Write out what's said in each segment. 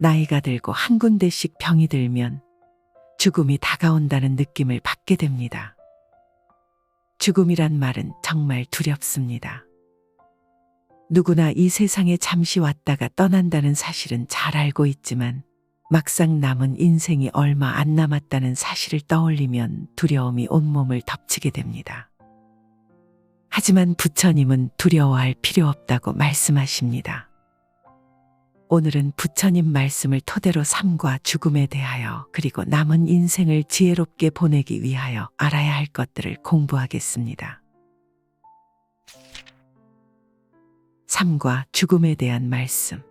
나이가 들고 한 군데씩 병이 들면 죽음이 다가온다는 느낌을 받게 됩니다. 죽음이란 말은 정말 두렵습니다. 누구나 이 세상에 잠시 왔다가 떠난다는 사실은 잘 알고 있지만 막상 남은 인생이 얼마 안 남았다는 사실을 떠올리면 두려움이 온몸을 덮치게 됩니다. 하지만 부처님은 두려워할 필요 없다고 말씀하십니다. 오늘은 부처님 말씀을 토대로 삶과 죽음에 대하여 그리고 남은 인생을 지혜롭게 보내기 위하여 알아야 할 것들을 공부하겠습니다. 삶과 죽음에 대한 말씀.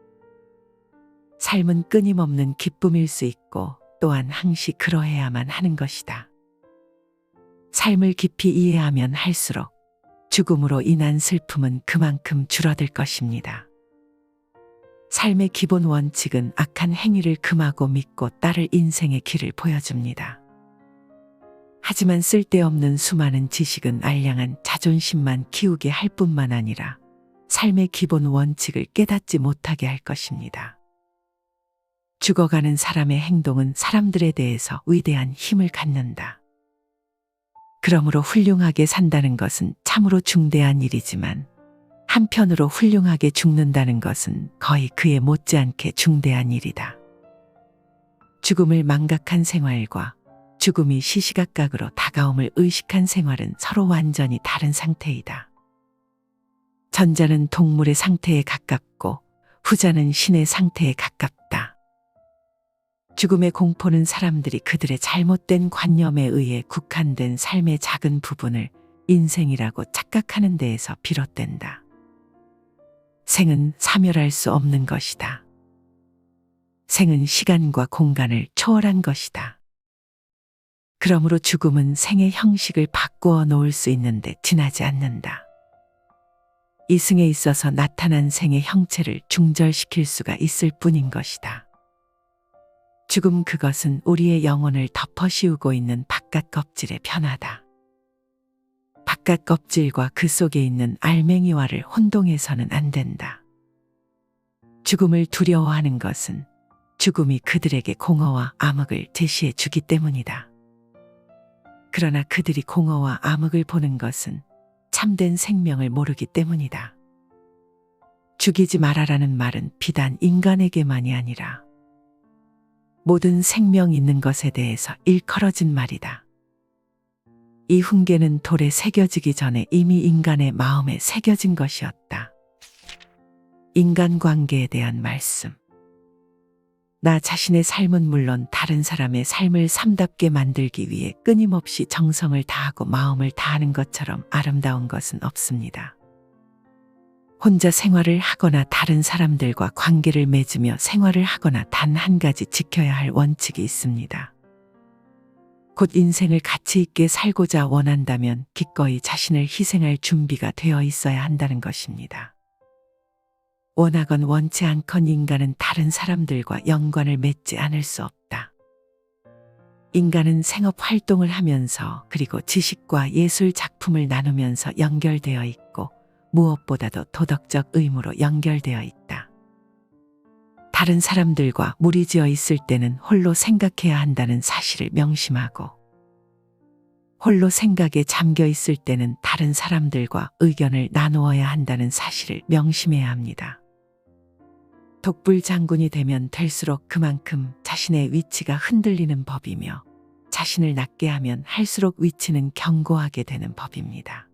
삶은 끊임없는 기쁨일 수 있고 또한 항시 그러해야만 하는 것이다. 삶을 깊이 이해하면 할수록 죽음으로 인한 슬픔은 그만큼 줄어들 것입니다. 삶의 기본 원칙은 악한 행위를 금하고 믿고 따를 인생의 길을 보여줍니다. 하지만 쓸데없는 수많은 지식은 알량한 자존심만 키우게 할 뿐만 아니라 삶의 기본 원칙을 깨닫지 못하게 할 것입니다. 죽어가는 사람의 행동은 사람들에 대해서 위대한 힘을 갖는다. 그러므로 훌륭하게 산다는 것은 참으로 중대한 일이지만 한편으로 훌륭하게 죽는다는 것은 거의 그에 못지않게 중대한 일이다. 죽음을 망각한 생활과 죽음이 시시각각으로 다가옴을 의식한 생활은 서로 완전히 다른 상태이다. 전자는 동물의 상태에 가깝고 후자는 신의 상태에 가깝다. 죽음의 공포는 사람들이 그들의 잘못된 관념에 의해 국한된 삶의 작은 부분을 인생이라고 착각하는 데에서 비롯된다. 생은 사멸할 수 없는 것이다. 생은 시간과 공간을 초월한 것이다. 그러므로 죽음은 생의 형식을 바꾸어 놓을 수 있는데 지나지 않는다. 이승에 있어서 나타난 생의 형체를 중절시킬 수가 있을 뿐인 것이다. 죽음 그것은 우리의 영혼을 덮어씌우고 있는 바깥 껍질의 변화다. 바깥 껍질과 그 속에 있는 알맹이와를 혼동해서는 안 된다. 죽음을 두려워하는 것은 죽음이 그들에게 공허와 암흑을 제시해 주기 때문이다. 그러나 그들이 공허와 암흑을 보는 것은 참된 생명을 모르기 때문이다. 죽이지 말아라는 말은 비단 인간에게만이 아니라 모든 생명 있는 것에 대해서 일컬어진 말이다. 이 훈계는 돌에 새겨지기 전에 이미 인간의 마음에 새겨진 것이었다. 인간관계에 대한 말씀. 나 자신의 삶은 물론 다른 사람의 삶을 삶답게 만들기 위해 끊임없이 정성을 다하고 마음을 다하는 것처럼 아름다운 것은 없습니다. 혼자 생활을 하거나 다른 사람들과 관계를 맺으며 생활을 하거나 단 한 가지 지켜야 할 원칙이 있습니다. 곧 인생을 가치 있게 살고자 원한다면 기꺼이 자신을 희생할 준비가 되어 있어야 한다는 것입니다. 원하건 원치 않건 인간은 다른 사람들과 연관을 맺지 않을 수 없다. 인간은 생업 활동을 하면서 그리고 지식과 예술 작품을 나누면서 연결되어 있고 무엇보다도 도덕적 의무로 연결되어 있다. 다른 사람들과 무리지어 있을 때는 홀로 생각해야 한다는 사실을 명심하고 홀로 생각에 잠겨 있을 때는 다른 사람들과 의견을 나누어야 한다는 사실을 명심해야 합니다. 독불 장군이 되면 될수록 그만큼 자신의 위치가 흔들리는 법이며 자신을 낮게 하면 할수록 위치는 견고하게 되는 법입니다.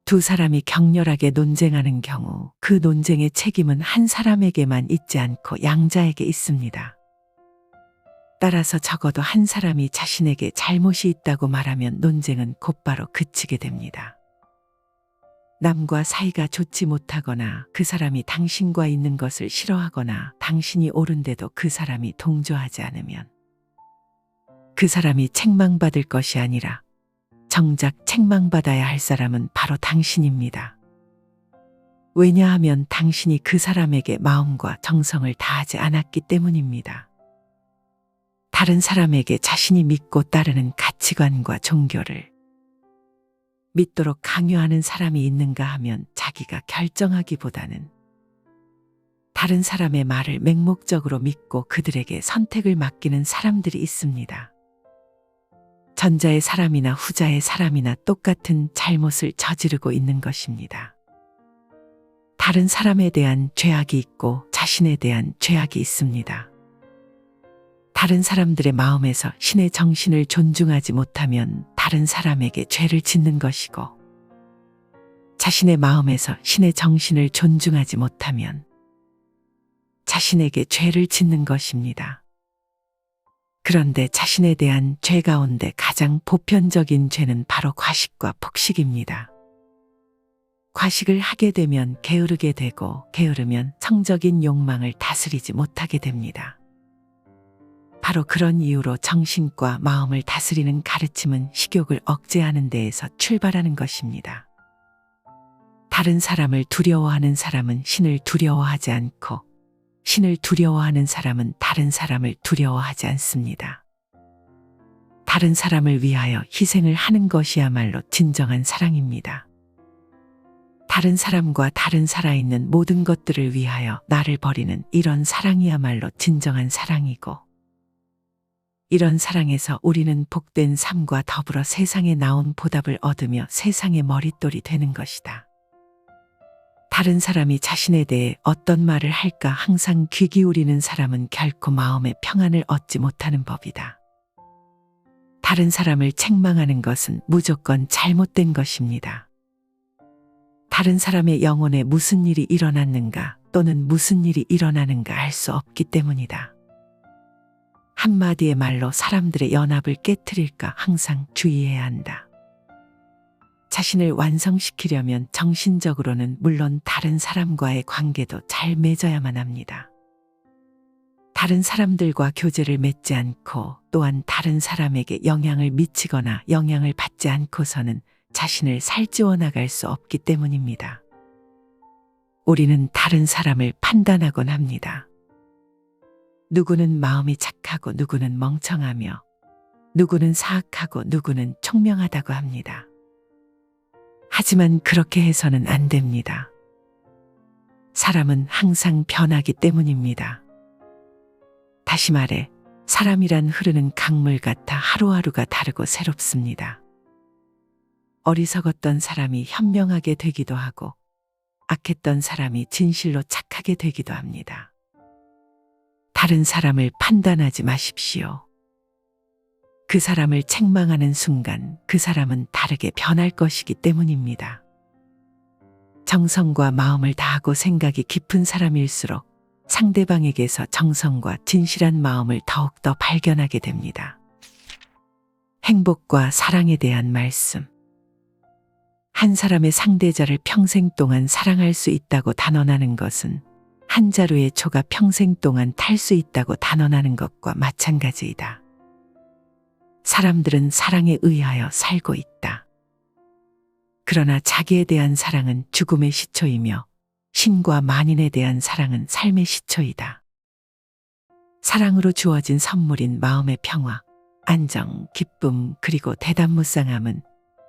두 사람이 격렬하게 논쟁하는 경우 그 논쟁의 책임은 한 사람에게만 있지 않고 양자에게 있습니다. 따라서 적어도 한 사람이 자신에게 잘못이 있다고 말하면 논쟁은 곧바로 그치게 됩니다. 남과 사이가 좋지 못하거나 그 사람이 당신과 있는 것을 싫어하거나 당신이 옳은데도 그 사람이 동조하지 않으면 그 사람이 책망받을 것이 아니라 정작 책망받아야 할 사람은 바로 당신입니다. 왜냐하면 당신이 그 사람에게 마음과 정성을 다하지 않았기 때문입니다. 다른 사람에게 자신이 믿고 따르는 가치관과 종교를 믿도록 강요하는 사람이 있는가 하면 자기가 결정하기보다는 다른 사람의 말을 맹목적으로 믿고 그들에게 선택을 맡기는 사람들이 있습니다. 전자의 사람이나 후자의 사람이나 똑같은 잘못을 저지르고 있는 것입니다. 다른 사람에 대한 죄악이 있고 자신에 대한 죄악이 있습니다. 다른 사람들의 마음에서 신의 정신을 존중하지 못하면 다른 사람에게 죄를 짓는 것이고, 자신의 마음에서 신의 정신을 존중하지 못하면 자신에게 죄를 짓는 것입니다. 그런데 자신에 대한 죄 가운데 가장 보편적인 죄는 바로 과식과 폭식입니다. 과식을 하게 되면 게으르게 되고, 게으르면 성적인 욕망을 다스리지 못하게 됩니다. 바로 그런 이유로 정신과 마음을 다스리는 가르침은 식욕을 억제하는 데에서 출발하는 것입니다. 다른 사람을 두려워하는 사람은 신을 두려워하지 않고, 신을 두려워하는 사람은 다른 사람을 두려워하지 않습니다. 다른 사람을 위하여 희생을 하는 것이야말로 진정한 사랑입니다. 다른 사람과 다른 살아있는 모든 것들을 위하여 나를 버리는 이런 사랑이야말로 진정한 사랑이고, 이런 사랑에서 우리는 복된 삶과 더불어 세상에 나온 보답을 얻으며 세상의 머릿돌이 되는 것이다. 다른 사람이 자신에 대해 어떤 말을 할까 항상 귀 기울이는 사람은 결코 마음의 평안을 얻지 못하는 법이다. 다른 사람을 책망하는 것은 무조건 잘못된 것입니다. 다른 사람의 영혼에 무슨 일이 일어났는가 또는 무슨 일이 일어나는가 알 수 없기 때문이다. 한마디의 말로 사람들의 연합을 깨트릴까 항상 주의해야 한다. 자신을 완성시키려면 정신적으로는 물론 다른 사람과의 관계도 잘 맺어야만 합니다. 다른 사람들과 교제를 맺지 않고 또한 다른 사람에게 영향을 미치거나 영향을 받지 않고서는 자신을 살찌워 나갈 수 없기 때문입니다. 우리는 다른 사람을 판단하곤 합니다. 누구는 마음이 착하고 누구는 멍청하며 누구는 사악하고 누구는 총명하다고 합니다. 하지만 그렇게 해서는 안 됩니다. 사람은 항상 변하기 때문입니다. 다시 말해, 사람이란 흐르는 강물 같아 하루하루가 다르고 새롭습니다. 어리석었던 사람이 현명하게 되기도 하고, 악했던 사람이 진실로 착하게 되기도 합니다. 다른 사람을 판단하지 마십시오. 그 사람을 책망하는 순간 그 사람은 다르게 변할 것이기 때문입니다. 정성과 마음을 다하고 생각이 깊은 사람일수록 상대방에게서 정성과 진실한 마음을 더욱더 발견하게 됩니다. 행복과 사랑에 대한 말씀. 한 사람의 상대자를 평생 동안 사랑할 수 있다고 단언하는 것은 한 자루의 초가 평생 동안 탈 수 있다고 단언하는 것과 마찬가지이다. 사람들은 사랑에 의하여 살고 있다. 그러나 자기에 대한 사랑은 죽음의 시초이며 신과 만인에 대한 사랑은 삶의 시초이다. 사랑으로 주어진 선물인 마음의 평화, 안정, 기쁨 그리고 대담무쌍함은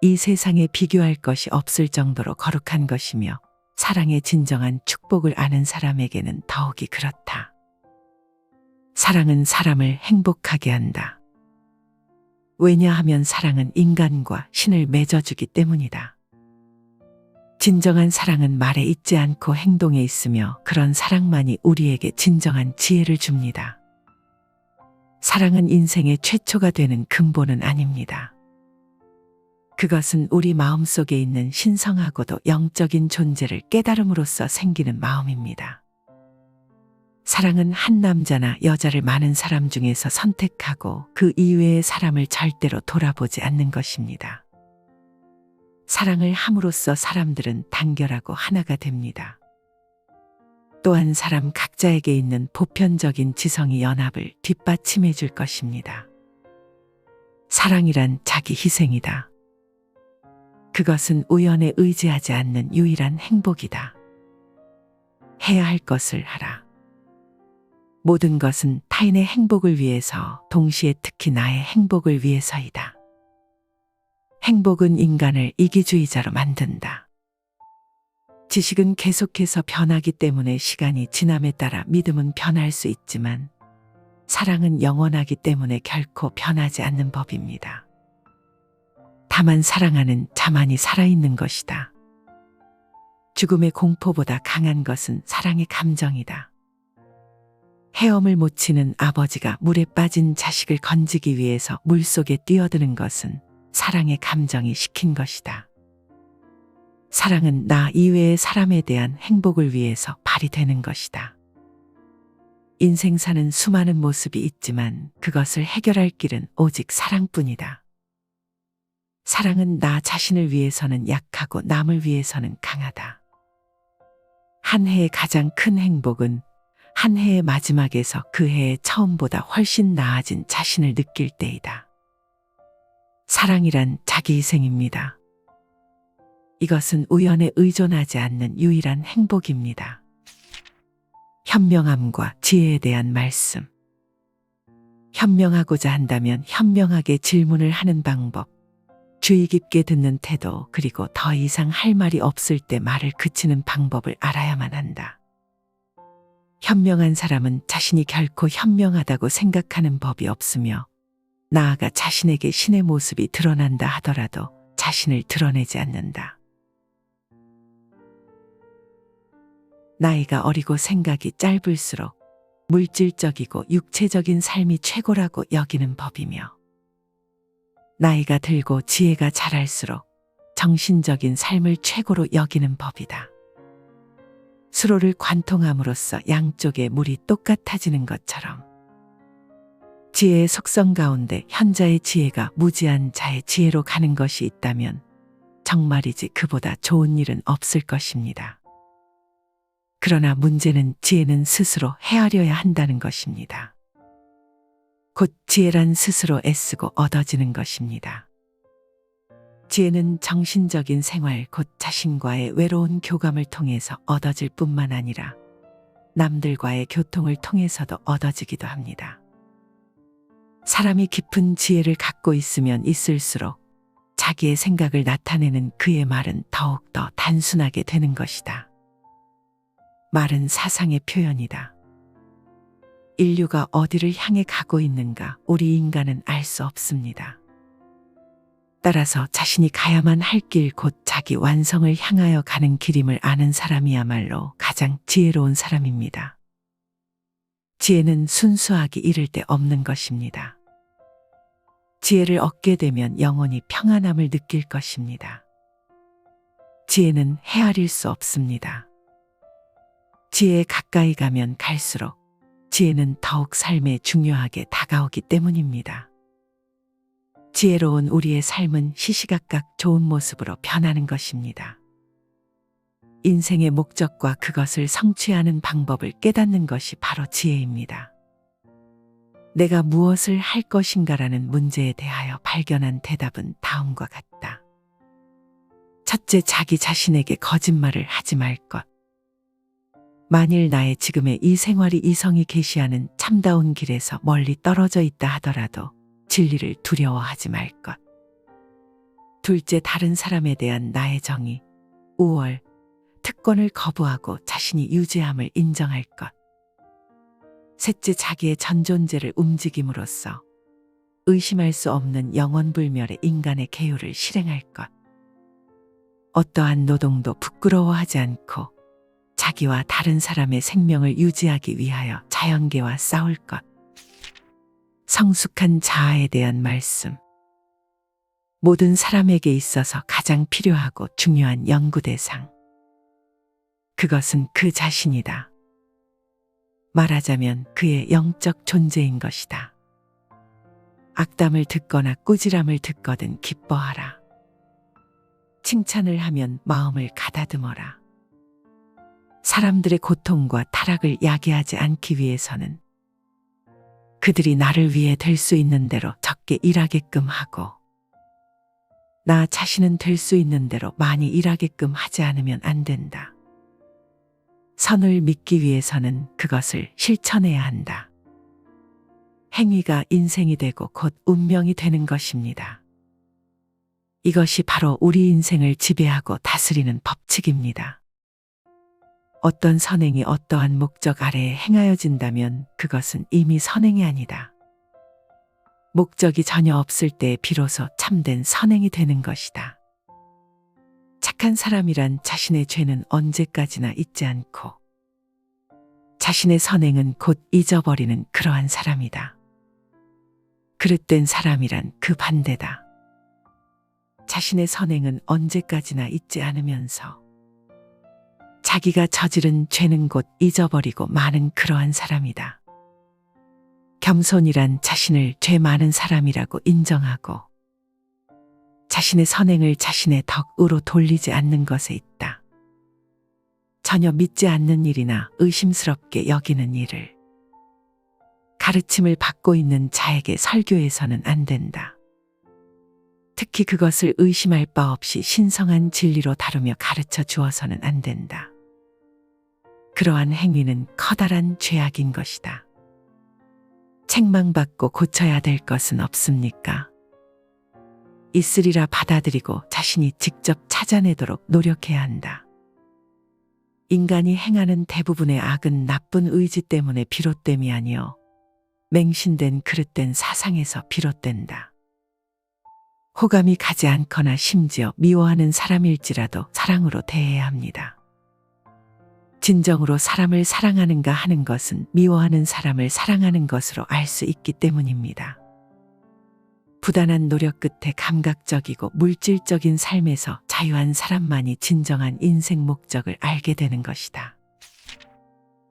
이 세상에 비교할 것이 없을 정도로 거룩한 것이며 사랑의 진정한 축복을 아는 사람에게는 더욱이 그렇다. 사랑은 사람을 행복하게 한다. 왜냐하면 사랑은 인간과 신을 맺어주기 때문이다. 진정한 사랑은 말에 있지 않고 행동에 있으며 그런 사랑만이 우리에게 진정한 지혜를 줍니다. 사랑은 인생의 최초가 되는 근본은 아닙니다. 그것은 우리 마음속에 있는 신성하고도 영적인 존재를 깨달음으로써 생기는 마음입니다. 사랑은 한 남자나 여자를 많은 사람 중에서 선택하고 그 이외의 사람을 절대로 돌아보지 않는 것입니다. 사랑을 함으로써 사람들은 단결하고 하나가 됩니다. 또한 사람 각자에게 있는 보편적인 지성이 연합을 뒷받침해 줄 것입니다. 사랑이란 자기 희생이다. 그것은 우연에 의지하지 않는 유일한 행복이다. 해야 할 것을 하라. 모든 것은 타인의 행복을 위해서, 동시에 특히 나의 행복을 위해서이다. 행복은 인간을 이기주의자로 만든다. 지식은 계속해서 변하기 때문에 시간이 지남에 따라 믿음은 변할 수 있지만 사랑은 영원하기 때문에 결코 변하지 않는 법입니다. 다만 사랑하는 자만이 살아있는 것이다. 죽음의 공포보다 강한 것은 사랑의 감정이다. 헤엄을 못 치는 아버지가 물에 빠진 자식을 건지기 위해서 물속에 뛰어드는 것은 사랑의 감정이 시킨 것이다. 사랑은 나 이외의 사람에 대한 행복을 위해서 발휘되는 것이다. 인생 사는 수많은 모습이 있지만 그것을 해결할 길은 오직 사랑뿐이다. 사랑은 나 자신을 위해서는 약하고 남을 위해서는 강하다. 한 해의 가장 큰 행복은 한 해의 마지막에서 그 해의 처음보다 훨씬 나아진 자신을 느낄 때이다. 사랑이란 자기희생입니다. 이것은 우연에 의존하지 않는 유일한 행복입니다. 현명함과 지혜에 대한 말씀. 현명하고자 한다면 현명하게 질문을 하는 방법, 주의 깊게 듣는 태도, 그리고 더 이상 할 말이 없을 때 말을 그치는 방법을 알아야만 한다. 현명한 사람은 자신이 결코 현명하다고 생각하는 법이 없으며 나아가 자신에게 신의 모습이 드러난다 하더라도 자신을 드러내지 않는다. 나이가 어리고 생각이 짧을수록 물질적이고 육체적인 삶이 최고라고 여기는 법이며 나이가 들고 지혜가 자랄수록 정신적인 삶을 최고로 여기는 법이다. 수로를 관통함으로써 양쪽의 물이 똑같아지는 것처럼 지혜의 속성 가운데 현자의 지혜가 무지한 자의 지혜로 가는 것이 있다면 정말이지 그보다 좋은 일은 없을 것입니다. 그러나 문제는 지혜는 스스로 헤아려야 한다는 것입니다. 곧 지혜란 스스로 애쓰고 얻어지는 것입니다. 지혜는 정신적인 생활 곧 자신과의 외로운 교감을 통해서 얻어질 뿐만 아니라 남들과의 교통을 통해서도 얻어지기도 합니다. 사람이 깊은 지혜를 갖고 있으면 있을수록 자기의 생각을 나타내는 그의 말은 더욱더 단순하게 되는 것이다. 말은 사상의 표현이다. 인류가 어디를 향해 가고 있는가 우리 인간은 알 수 없습니다. 따라서 자신이 가야만 할 길 곧 자기 완성을 향하여 가는 길임을 아는 사람이야말로 가장 지혜로운 사람입니다. 지혜는 순수하기 이를 데 없는 것입니다. 지혜를 얻게 되면 영원히 평안함을 느낄 것입니다. 지혜는 헤아릴 수 없습니다. 지혜에 가까이 가면 갈수록 지혜는 더욱 삶에 중요하게 다가오기 때문입니다. 지혜로운 우리의 삶은 시시각각 좋은 모습으로 변하는 것입니다. 인생의 목적과 그것을 성취하는 방법을 깨닫는 것이 바로 지혜입니다. 내가 무엇을 할 것인가라는 문제에 대하여 발견한 대답은 다음과 같다. 첫째, 자기 자신에게 거짓말을 하지 말 것. 만일 나의 지금의 이 생활이 이성이 계시하는 참다운 길에서 멀리 떨어져 있다 하더라도 진리를 두려워하지 말 것. 둘째, 다른 사람에 대한 나의 정의, 우월, 특권을 거부하고 자신이 유죄함을 인정할 것. 셋째, 자기의 전존재를 움직임으로써 의심할 수 없는 영원불멸의 인간의 계율을 실행할 것. 어떠한 노동도 부끄러워하지 않고 자기와 다른 사람의 생명을 유지하기 위하여 자연계와 싸울 것. 성숙한 자아에 대한 말씀. 모든 사람에게 있어서 가장 필요하고 중요한 연구 대상. 그것은 그 자신이다. 말하자면 그의 영적 존재인 것이다. 악담을 듣거나 꾸지람을 듣거든 기뻐하라. 칭찬을 하면 마음을 가다듬어라. 사람들의 고통과 타락을 야기하지 않기 위해서는 그들이 나를 위해 될 수 있는 대로 적게 일하게끔 하고 나 자신은 될 수 있는 대로 많이 일하게끔 하지 않으면 안 된다. 선을 믿기 위해서는 그것을 실천해야 한다. 행위가 인생이 되고 곧 운명이 되는 것입니다. 이것이 바로 우리 인생을 지배하고 다스리는 법칙입니다. 어떤 선행이 어떠한 목적 아래에 행하여진다면 그것은 이미 선행이 아니다. 목적이 전혀 없을 때 비로소 참된 선행이 되는 것이다. 착한 사람이란 자신의 죄는 언제까지나 잊지 않고 자신의 선행은 곧 잊어버리는 그러한 사람이다. 그릇된 사람이란 그 반대다. 자신의 선행은 언제까지나 잊지 않으면서 자기가 저지른 죄는 곧 잊어버리고 마는 그러한 사람이다. 겸손이란 자신을 죄 많은 사람이라고 인정하고 자신의 선행을 자신의 덕으로 돌리지 않는 것에 있다. 전혀 믿지 않는 일이나 의심스럽게 여기는 일을 가르침을 받고 있는 자에게 설교해서는 안 된다. 특히 그것을 의심할 바 없이 신성한 진리로 다루며 가르쳐 주어서는 안 된다. 그러한 행위는 커다란 죄악인 것이다. 책망받고 고쳐야 될 것은 없습니까? 있으리라 받아들이고 자신이 직접 찾아내도록 노력해야 한다. 인간이 행하는 대부분의 악은 나쁜 의지 때문에 비롯됨이 아니요 맹신된 그릇된 사상에서 비롯된다. 호감이 가지 않거나 심지어 미워하는 사람일지라도 사랑으로 대해야 합니다. 진정으로 사람을 사랑하는가 하는 것은 미워하는 사람을 사랑하는 것으로 알 수 있기 때문입니다. 부단한 노력 끝에 감각적이고 물질적인 삶에서 자유한 사람만이 진정한 인생 목적을 알게 되는 것이다.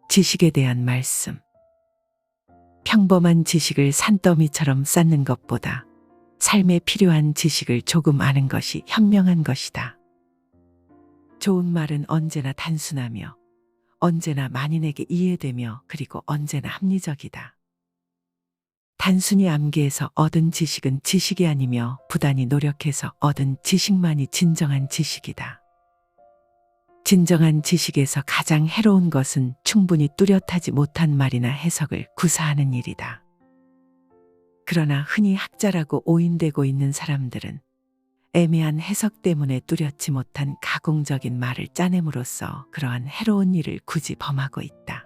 지식에 대한 말씀. 평범한 지식을 산더미처럼 쌓는 것보다 삶에 필요한 지식을 조금 아는 것이 현명한 것이다. 좋은 말은 언제나 단순하며 언제나 만인에게 이해되며 그리고 언제나 합리적이다. 단순히 암기해서 얻은 지식은 지식이 아니며 부단히 노력해서 얻은 지식만이 진정한 지식이다. 진정한 지식에서 가장 해로운 것은 충분히 뚜렷하지 못한 말이나 해석을 구사하는 일이다. 그러나 흔히 학자라고 오인되고 있는 사람들은 애매한 해석 때문에 뚜렷지 못한 가공적인 말을 짜냄으로써 그러한 해로운 일을 굳이 범하고 있다.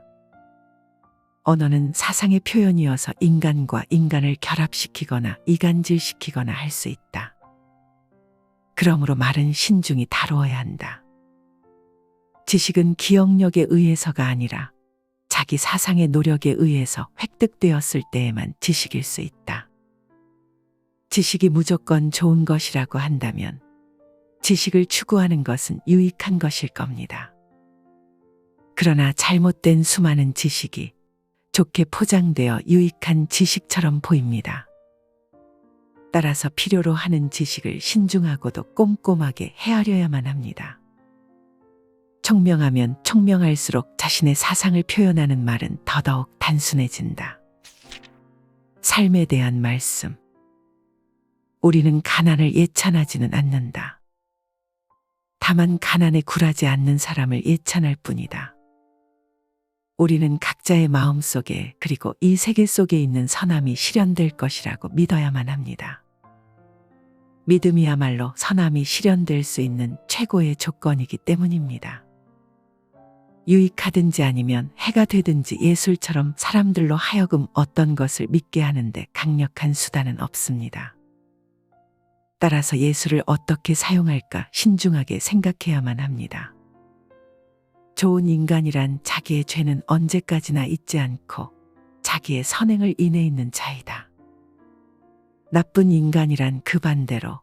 언어는 사상의 표현이어서 인간과 인간을 결합시키거나 이간질시키거나 할 수 있다. 그러므로 말은 신중히 다루어야 한다. 지식은 기억력에 의해서가 아니라 자기 사상의 노력에 의해서 획득되었을 때에만 지식일 수 있다. 지식이 무조건 좋은 것이라고 한다면 지식을 추구하는 것은 유익한 것일 겁니다. 그러나 잘못된 수많은 지식이 좋게 포장되어 유익한 지식처럼 보입니다. 따라서 필요로 하는 지식을 신중하고도 꼼꼼하게 헤아려야만 합니다. 총명하면 총명할수록 자신의 사상을 표현하는 말은 더더욱 단순해진다. 삶에 대한 말씀. 우리는 가난을 예찬하지는 않는다. 다만 가난에 굴하지 않는 사람을 예찬할 뿐이다. 우리는 각자의 마음 속에 그리고 이 세계 속에 있는 선함이 실현될 것이라고 믿어야만 합니다. 믿음이야말로 선함이 실현될 수 있는 최고의 조건이기 때문입니다. 유익하든지 아니면 해가 되든지 예술처럼 사람들로 하여금 어떤 것을 믿게 하는데 강력한 수단은 없습니다. 따라서 예술을 어떻게 사용할까 신중하게 생각해야만 합니다. 좋은 인간이란 자기의 죄는 언제까지나 잊지 않고 자기의 선행을 인해 있는 자이다. 나쁜 인간이란 그 반대로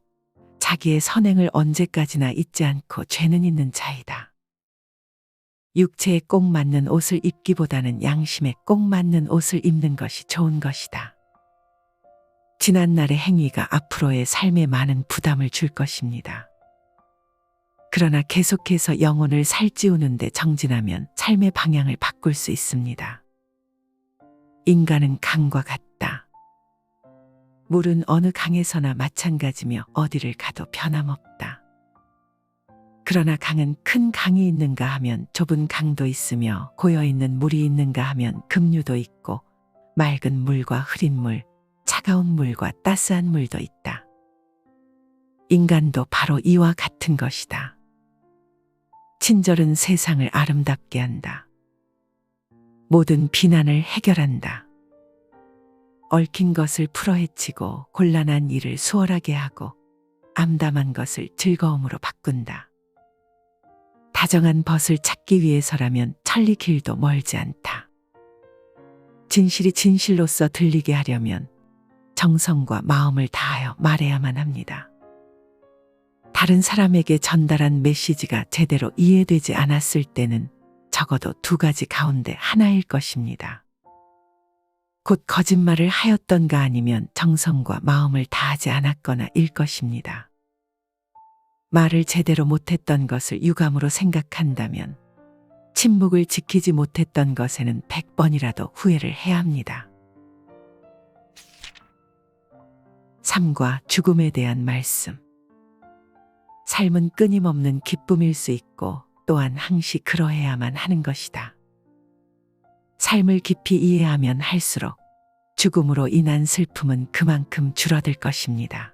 자기의 선행을 언제까지나 잊지 않고 죄는 있는 자이다. 육체에 꼭 맞는 옷을 입기보다는 양심에 꼭 맞는 옷을 입는 것이 좋은 것이다. 지난날의 행위가 앞으로의 삶에 많은 부담을 줄 것입니다. 그러나 계속해서 영혼을 살찌우는데 정진하면 삶의 방향을 바꿀 수 있습니다. 인간은 강과 같다. 물은 어느 강에서나 마찬가지며 어디를 가도 변함없다. 그러나 강은 큰 강이 있는가 하면 좁은 강도 있으며 고여있는 물이 있는가 하면 급류도 있고 맑은 물과 흐린 물, 차가운 물과 따스한 물도 있다. 인간도 바로 이와 같은 것이다. 친절은 세상을 아름답게 한다. 모든 비난을 해결한다. 얽힌 것을 풀어헤치고 곤란한 일을 수월하게 하고 암담한 것을 즐거움으로 바꾼다. 다정한 벗을 찾기 위해서라면 천리 길도 멀지 않다. 진실이 진실로서 들리게 하려면 정성과 마음을 다하여 말해야만 합니다. 다른 사람에게 전달한 메시지가 제대로 이해되지 않았을 때는 적어도 두 가지 가운데 하나일 것입니다. 곧 거짓말을 하였던가 아니면 정성과 마음을 다하지 않았거나 일 것입니다. 말을 제대로 못했던 것을 유감으로 생각한다면 침묵을 지키지 못했던 것에는 100번이라도 후회를 해야 합니다. 삶과 죽음에 대한 말씀. 삶은 끊임없는 기쁨일 수 있고 또한 항시 그러해야만 하는 것이다. 삶을 깊이 이해하면 할수록 죽음으로 인한 슬픔은 그만큼 줄어들 것입니다.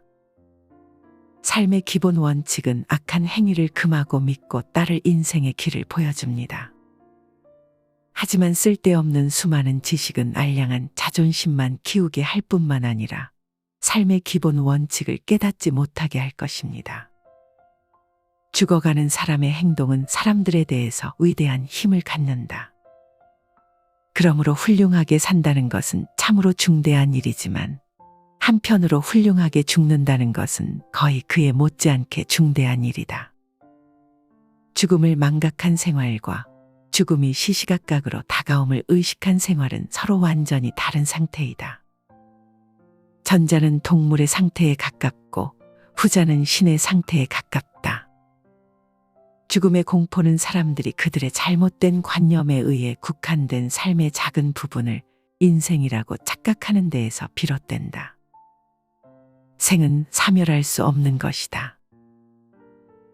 삶의 기본 원칙은 악한 행위를 금하고 믿고 따를 인생의 길을 보여줍니다. 하지만 쓸데없는 수많은 지식은 알량한 자존심만 키우게 할 뿐만 아니라 삶의 기본 원칙을 깨닫지 못하게 할 것입니다. 죽어가는 사람의 행동은 사람들에 대해서 위대한 힘을 갖는다. 그러므로 훌륭하게 산다는 것은 참으로 중대한 일이지만 한편으로 훌륭하게 죽는다는 것은 거의 그에 못지않게 중대한 일이다. 죽음을 망각한 생활과 죽음이 시시각각으로 다가옴을 의식한 생활은 서로 완전히 다른 상태이다. 전자는 동물의 상태에 가깝고 후자는 신의 상태에 가깝다. 죽음의 공포는 사람들이 그들의 잘못된 관념에 의해 국한된 삶의 작은 부분을 인생이라고 착각하는 데에서 비롯된다. 생은 사멸할 수 없는 것이다.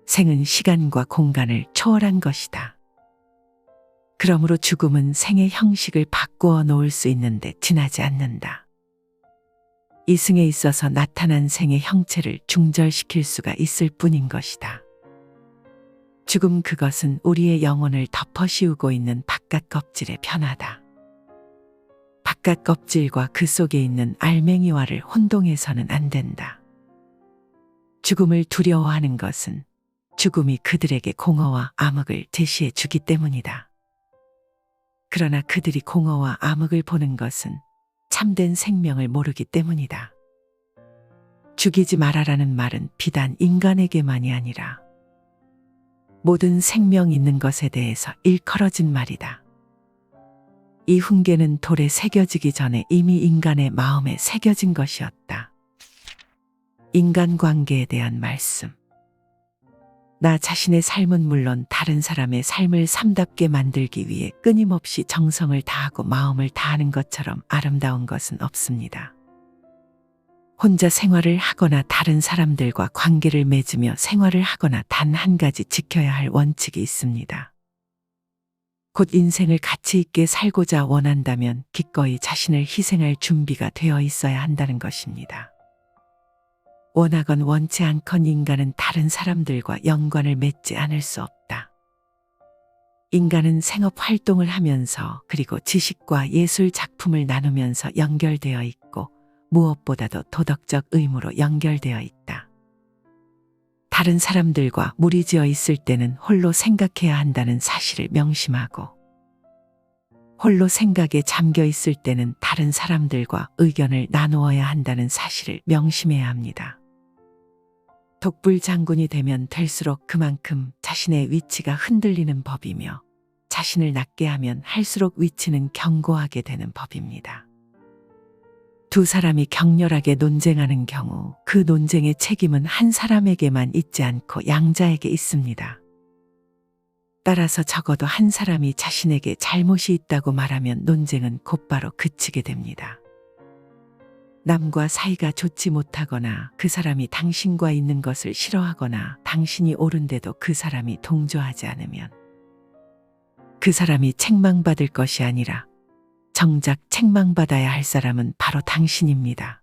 생은 시간과 공간을 초월한 것이다. 그러므로 죽음은 생의 형식을 바꾸어 놓을 수 있는데 지나지 않는다. 이승에 있어서 나타난 생의 형체를 중절시킬 수가 있을 뿐인 것이다. 죽음 그것은 우리의 영혼을 덮어씌우고 있는 바깥 껍질의 변화다. 바깥 껍질과 그 속에 있는 알맹이와를 혼동해서는 안 된다. 죽음을 두려워하는 것은 죽음이 그들에게 공허와 암흑을 제시해 주기 때문이다. 그러나 그들이 공허와 암흑을 보는 것은 참된 생명을 모르기 때문이다. 죽이지 말아라는 말은 비단 인간에게만이 아니라 모든 생명 있는 것에 대해서 일컬어진 말이다. 이 훈계는 돌에 새겨지기 전에 이미 인간의 마음에 새겨진 것이었다. 인간관계에 대한 말씀. 나 자신의 삶은 물론 다른 사람의 삶을 삶답게 만들기 위해 끊임없이 정성을 다하고 마음을 다하는 것처럼 아름다운 것은 없습니다. 혼자 생활을 하거나 다른 사람들과 관계를 맺으며 생활을 하거나 단 한 가지 지켜야 할 원칙이 있습니다. 곧 인생을 가치 있게 살고자 원한다면 기꺼이 자신을 희생할 준비가 되어 있어야 한다는 것입니다. 원하건 원치 않건 인간은 다른 사람들과 연관을 맺지 않을 수 없다. 인간은 생업 활동을 하면서 그리고 지식과 예술 작품을 나누면서 연결되어 있고 무엇보다도 도덕적 의무로 연결되어 있다. 다른 사람들과 무리지어 있을 때는 홀로 생각해야 한다는 사실을 명심하고 홀로 생각에 잠겨 있을 때는 다른 사람들과 의견을 나누어야 한다는 사실을 명심해야 합니다. 독불 장군이 되면 될수록 그만큼 자신의 위치가 흔들리는 법이며 자신을 낮게 하면 할수록 위치는 견고하게 되는 법입니다. 두 사람이 격렬하게 논쟁하는 경우 그 논쟁의 책임은 한 사람에게만 있지 않고 양자에게 있습니다. 따라서 적어도 한 사람이 자신에게 잘못이 있다고 말하면 논쟁은 곧바로 그치게 됩니다. 남과 사이가 좋지 못하거나 그 사람이 당신과 있는 것을 싫어하거나 당신이 옳은데도 그 사람이 동조하지 않으면 그 사람이 책망받을 것이 아니라 정작 책망받아야 할 사람은 바로 당신입니다.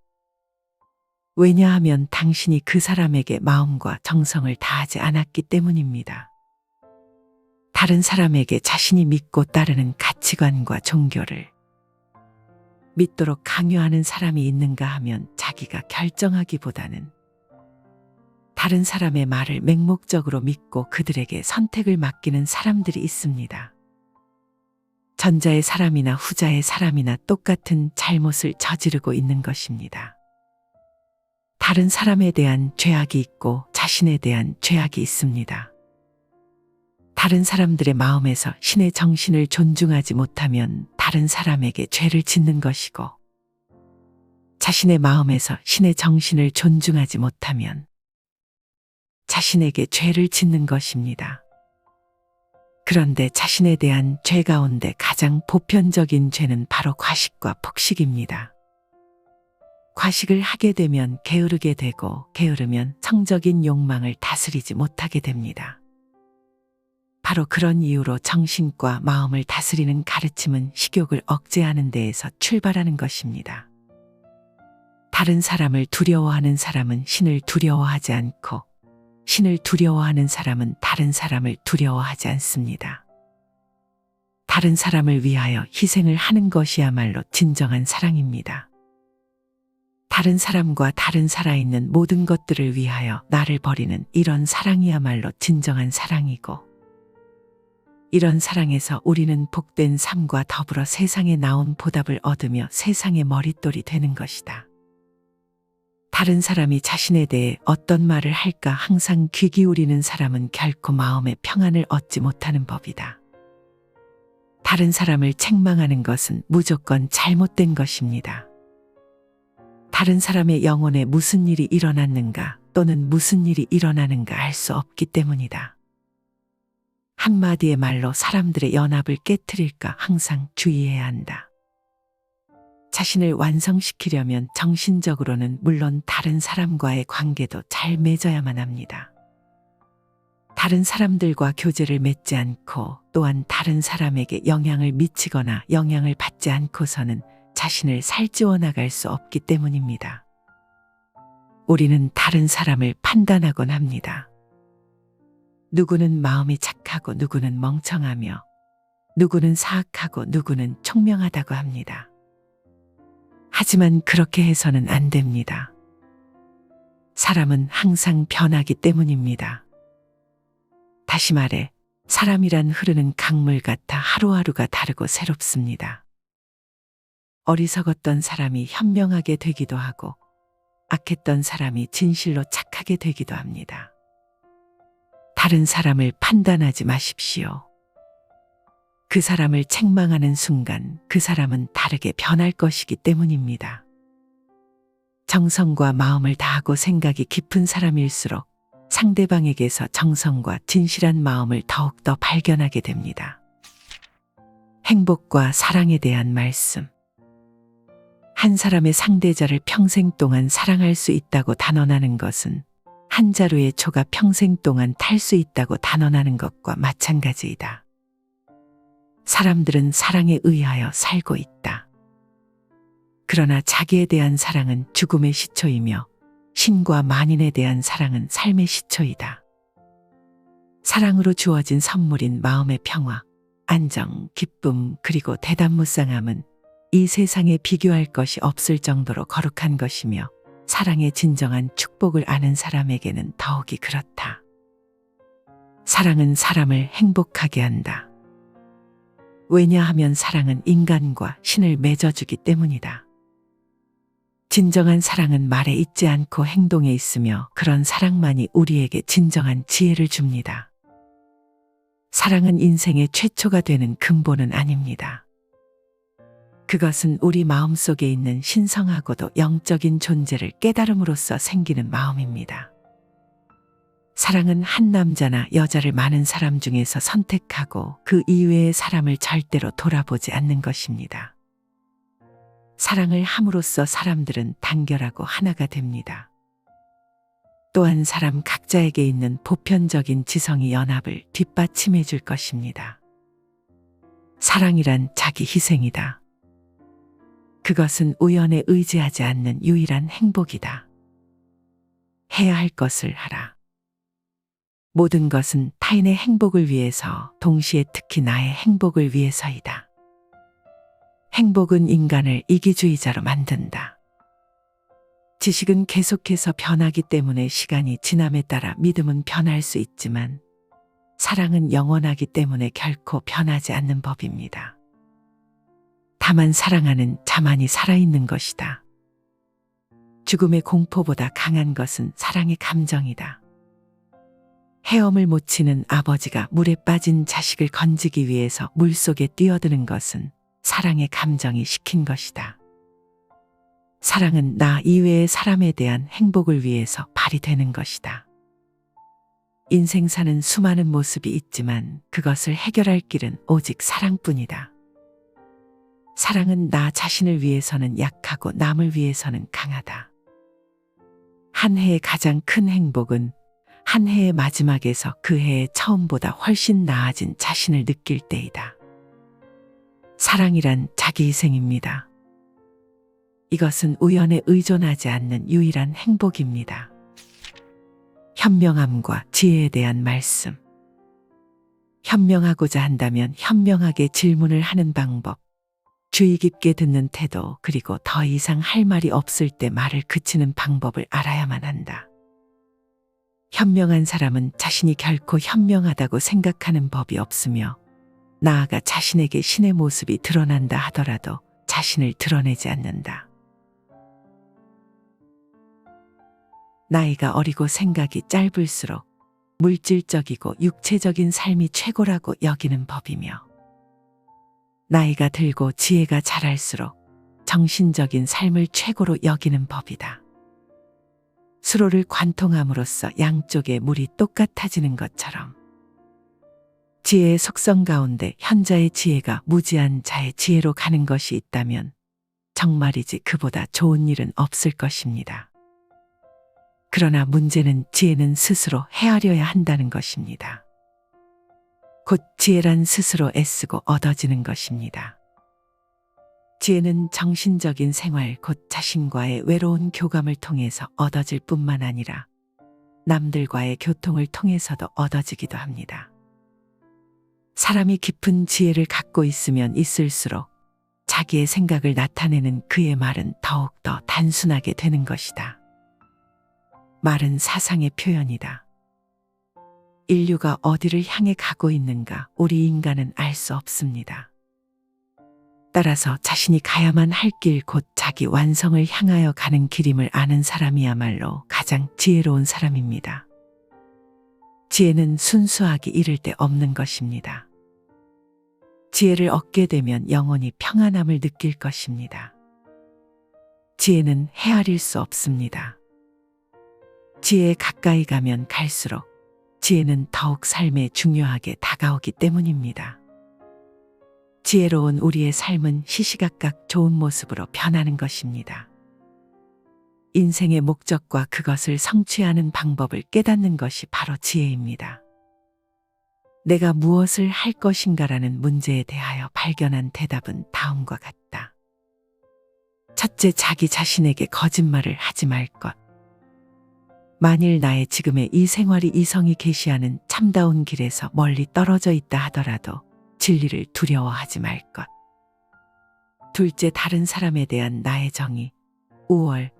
왜냐하면 당신이 그 사람에게 마음과 정성을 다하지 않았기 때문입니다. 다른 사람에게 자신이 믿고 따르는 가치관과 종교를 믿도록 강요하는 사람이 있는가 하면 자기가 결정하기보다는 다른 사람의 말을 맹목적으로 믿고 그들에게 선택을 맡기는 사람들이 있습니다. 전자의 사람이나 후자의 사람이나 똑같은 잘못을 저지르고 있는 것입니다. 다른 사람에 대한 죄악이 있고 자신에 대한 죄악이 있습니다. 다른 사람들의 마음에서 신의 정신을 존중하지 못하면 다른 사람에게 죄를 짓는 것이고, 자신의 마음에서 신의 정신을 존중하지 못하면 자신에게 죄를 짓는 것입니다. 그런데 자신에 대한 죄 가운데 가장 보편적인 죄는 바로 과식과 폭식입니다. 과식을 하게 되면 게으르게 되고, 게으르면 성적인 욕망을 다스리지 못하게 됩니다. 바로 그런 이유로 정신과 마음을 다스리는 가르침은 식욕을 억제하는 데에서 출발하는 것입니다. 다른 사람을 두려워하는 사람은 신을 두려워하지 않고, 신을 두려워하는 사람은 다른 사람을 두려워하지 않습니다. 다른 사람을 위하여 희생을 하는 것이야말로 진정한 사랑입니다. 다른 사람과 다른 살아있는 모든 것들을 위하여 나를 버리는 이런 사랑이야말로 진정한 사랑이고, 이런 사랑에서 우리는 복된 삶과 더불어 세상에 나온 보답을 얻으며 세상의 머릿돌이 되는 것이다. 다른 사람이 자신에 대해 어떤 말을 할까 항상 귀 기울이는 사람은 결코 마음의 평안을 얻지 못하는 법이다. 다른 사람을 책망하는 것은 무조건 잘못된 것입니다. 다른 사람의 영혼에 무슨 일이 일어났는가 또는 무슨 일이 일어나는가 알 수 없기 때문이다. 한마디의 말로 사람들의 연합을 깨트릴까 항상 주의해야 한다. 자신을 완성시키려면 정신적으로는 물론 다른 사람과의 관계도 잘 맺어야만 합니다. 다른 사람들과 교제를 맺지 않고 또한 다른 사람에게 영향을 미치거나 영향을 받지 않고서는 자신을 살찌워 나갈 수 없기 때문입니다. 우리는 다른 사람을 판단하곤 합니다. 누구는 마음이 착하고 누구는 멍청하며 누구는 사악하고 누구는 총명하다고 합니다. 하지만 그렇게 해서는 안 됩니다. 사람은 항상 변하기 때문입니다. 다시 말해, 사람이란 흐르는 강물 같아 하루하루가 다르고 새롭습니다. 어리석었던 사람이 현명하게 되기도 하고, 악했던 사람이 진실로 착하게 되기도 합니다. 다른 사람을 판단하지 마십시오. 그 사람을 책망하는 순간 그 사람은 다르게 변할 것이기 때문입니다. 정성과 마음을 다하고 생각이 깊은 사람일수록 상대방에게서 정성과 진실한 마음을 더욱더 발견하게 됩니다. 행복과 사랑에 대한 말씀. 한 사람의 상대자를 평생 동안 사랑할 수 있다고 단언하는 것은 한 자루의 초가 평생 동안 탈 수 있다고 단언하는 것과 마찬가지이다. 사람들은 사랑에 의하여 살고 있다. 그러나 자기에 대한 사랑은 죽음의 시초이며 신과 만인에 대한 사랑은 삶의 시초이다. 사랑으로 주어진 선물인 마음의 평화, 안정, 기쁨 그리고 대담무쌍함은 이 세상에 비교할 것이 없을 정도로 거룩한 것이며 사랑의 진정한 축복을 아는 사람에게는 더욱이 그렇다. 사랑은 사람을 행복하게 한다. 왜냐하면 사랑은 인간과 신을 맺어주기 때문이다. 진정한 사랑은 말에 있지 않고 행동에 있으며 그런 사랑만이 우리에게 진정한 지혜를 줍니다. 사랑은 인생의 최초가 되는 근본은 아닙니다. 그것은 우리 마음속에 있는 신성하고도 영적인 존재를 깨달음으로써 생기는 마음입니다. 사랑은 한 남자나 여자를 많은 사람 중에서 선택하고 그 이외의 사람을 절대로 돌아보지 않는 것입니다. 사랑을 함으로써 사람들은 단결하고 하나가 됩니다. 또한 사람 각자에게 있는 보편적인 지성이 연합을 뒷받침해 줄 것입니다. 사랑이란 자기 희생이다. 그것은 우연에 의지하지 않는 유일한 행복이다. 해야 할 것을 하라. 모든 것은 타인의 행복을 위해서, 동시에 특히 나의 행복을 위해서이다. 행복은 인간을 이기주의자로 만든다. 지식은 계속해서 변하기 때문에 시간이 지남에 따라 믿음은 변할 수 있지만 사랑은 영원하기 때문에 결코 변하지 않는 법입니다. 다만 사랑하는 자만이 살아있는 것이다. 죽음의 공포보다 강한 것은 사랑의 감정이다. 헤엄을 못 치는 아버지가 물에 빠진 자식을 건지기 위해서 물속에 뛰어드는 것은 사랑의 감정이 시킨 것이다. 사랑은 나 이외의 사람에 대한 행복을 위해서 발휘되는 것이다. 인생 사는 수많은 모습이 있지만 그것을 해결할 길은 오직 사랑뿐이다. 사랑은 나 자신을 위해서는 약하고 남을 위해서는 강하다. 한 해의 가장 큰 행복은 한 해의 마지막에서 그 해의 처음보다 훨씬 나아진 자신을 느낄 때이다. 사랑이란 자기희생입니다. 이것은 우연에 의존하지 않는 유일한 행복입니다. 현명함과 지혜에 대한 말씀. 현명하고자 한다면 현명하게 질문을 하는 방법, 주의 깊게 듣는 태도, 그리고 더 이상 할 말이 없을 때 말을 그치는 방법을 알아야만 한다. 현명한 사람은 자신이 결코 현명하다고 생각하는 법이 없으며 나아가 자신에게 신의 모습이 드러난다 하더라도 자신을 드러내지 않는다. 나이가 어리고 생각이 짧을수록 물질적이고 육체적인 삶이 최고라고 여기는 법이며 나이가 들고 지혜가 자랄수록 정신적인 삶을 최고로 여기는 법이다. 수로를 관통함으로써 양쪽의 물이 똑같아지는 것처럼 지혜의 속성 가운데 현자의 지혜가 무지한 자의 지혜로 가는 것이 있다면 정말이지 그보다 좋은 일은 없을 것입니다. 그러나 문제는 지혜는 스스로 헤아려야 한다는 것입니다. 곧 지혜란 스스로 애쓰고 얻어지는 것입니다. 지혜는 정신적인 생활, 곧 자신과의 외로운 교감을 통해서 얻어질 뿐만 아니라 남들과의 교통을 통해서도 얻어지기도 합니다. 사람이 깊은 지혜를 갖고 있으면 있을수록 자기의 생각을 나타내는 그의 말은 더욱더 단순하게 되는 것이다. 말은 사상의 표현이다. 인류가 어디를 향해 가고 있는가 우리 인간은 알 수 없습니다. 따라서 자신이 가야만 할 길, 곧 자기 완성을 향하여 가는 길임을 아는 사람이야말로 가장 지혜로운 사람입니다. 지혜는 순수하기 이를 데 없는 것입니다. 지혜를 얻게 되면 영원히 평안함을 느낄 것입니다. 지혜는 헤아릴 수 없습니다. 지혜에 가까이 가면 갈수록 지혜는 더욱 삶에 중요하게 다가오기 때문입니다. 지혜로운 우리의 삶은 시시각각 좋은 모습으로 변하는 것입니다. 인생의 목적과 그것을 성취하는 방법을 깨닫는 것이 바로 지혜입니다. 내가 무엇을 할 것인가라는 문제에 대하여 발견한 대답은 다음과 같다. 첫째, 자기 자신에게 거짓말을 하지 말 것. 만일 나의 지금의 이 생활이 이성이 계시하는 참다운 길에서 멀리 떨어져 있다 하더라도 진리를 두려워하지 말 것. 둘째, 다른 사람에 대한 나의 정의, 우월,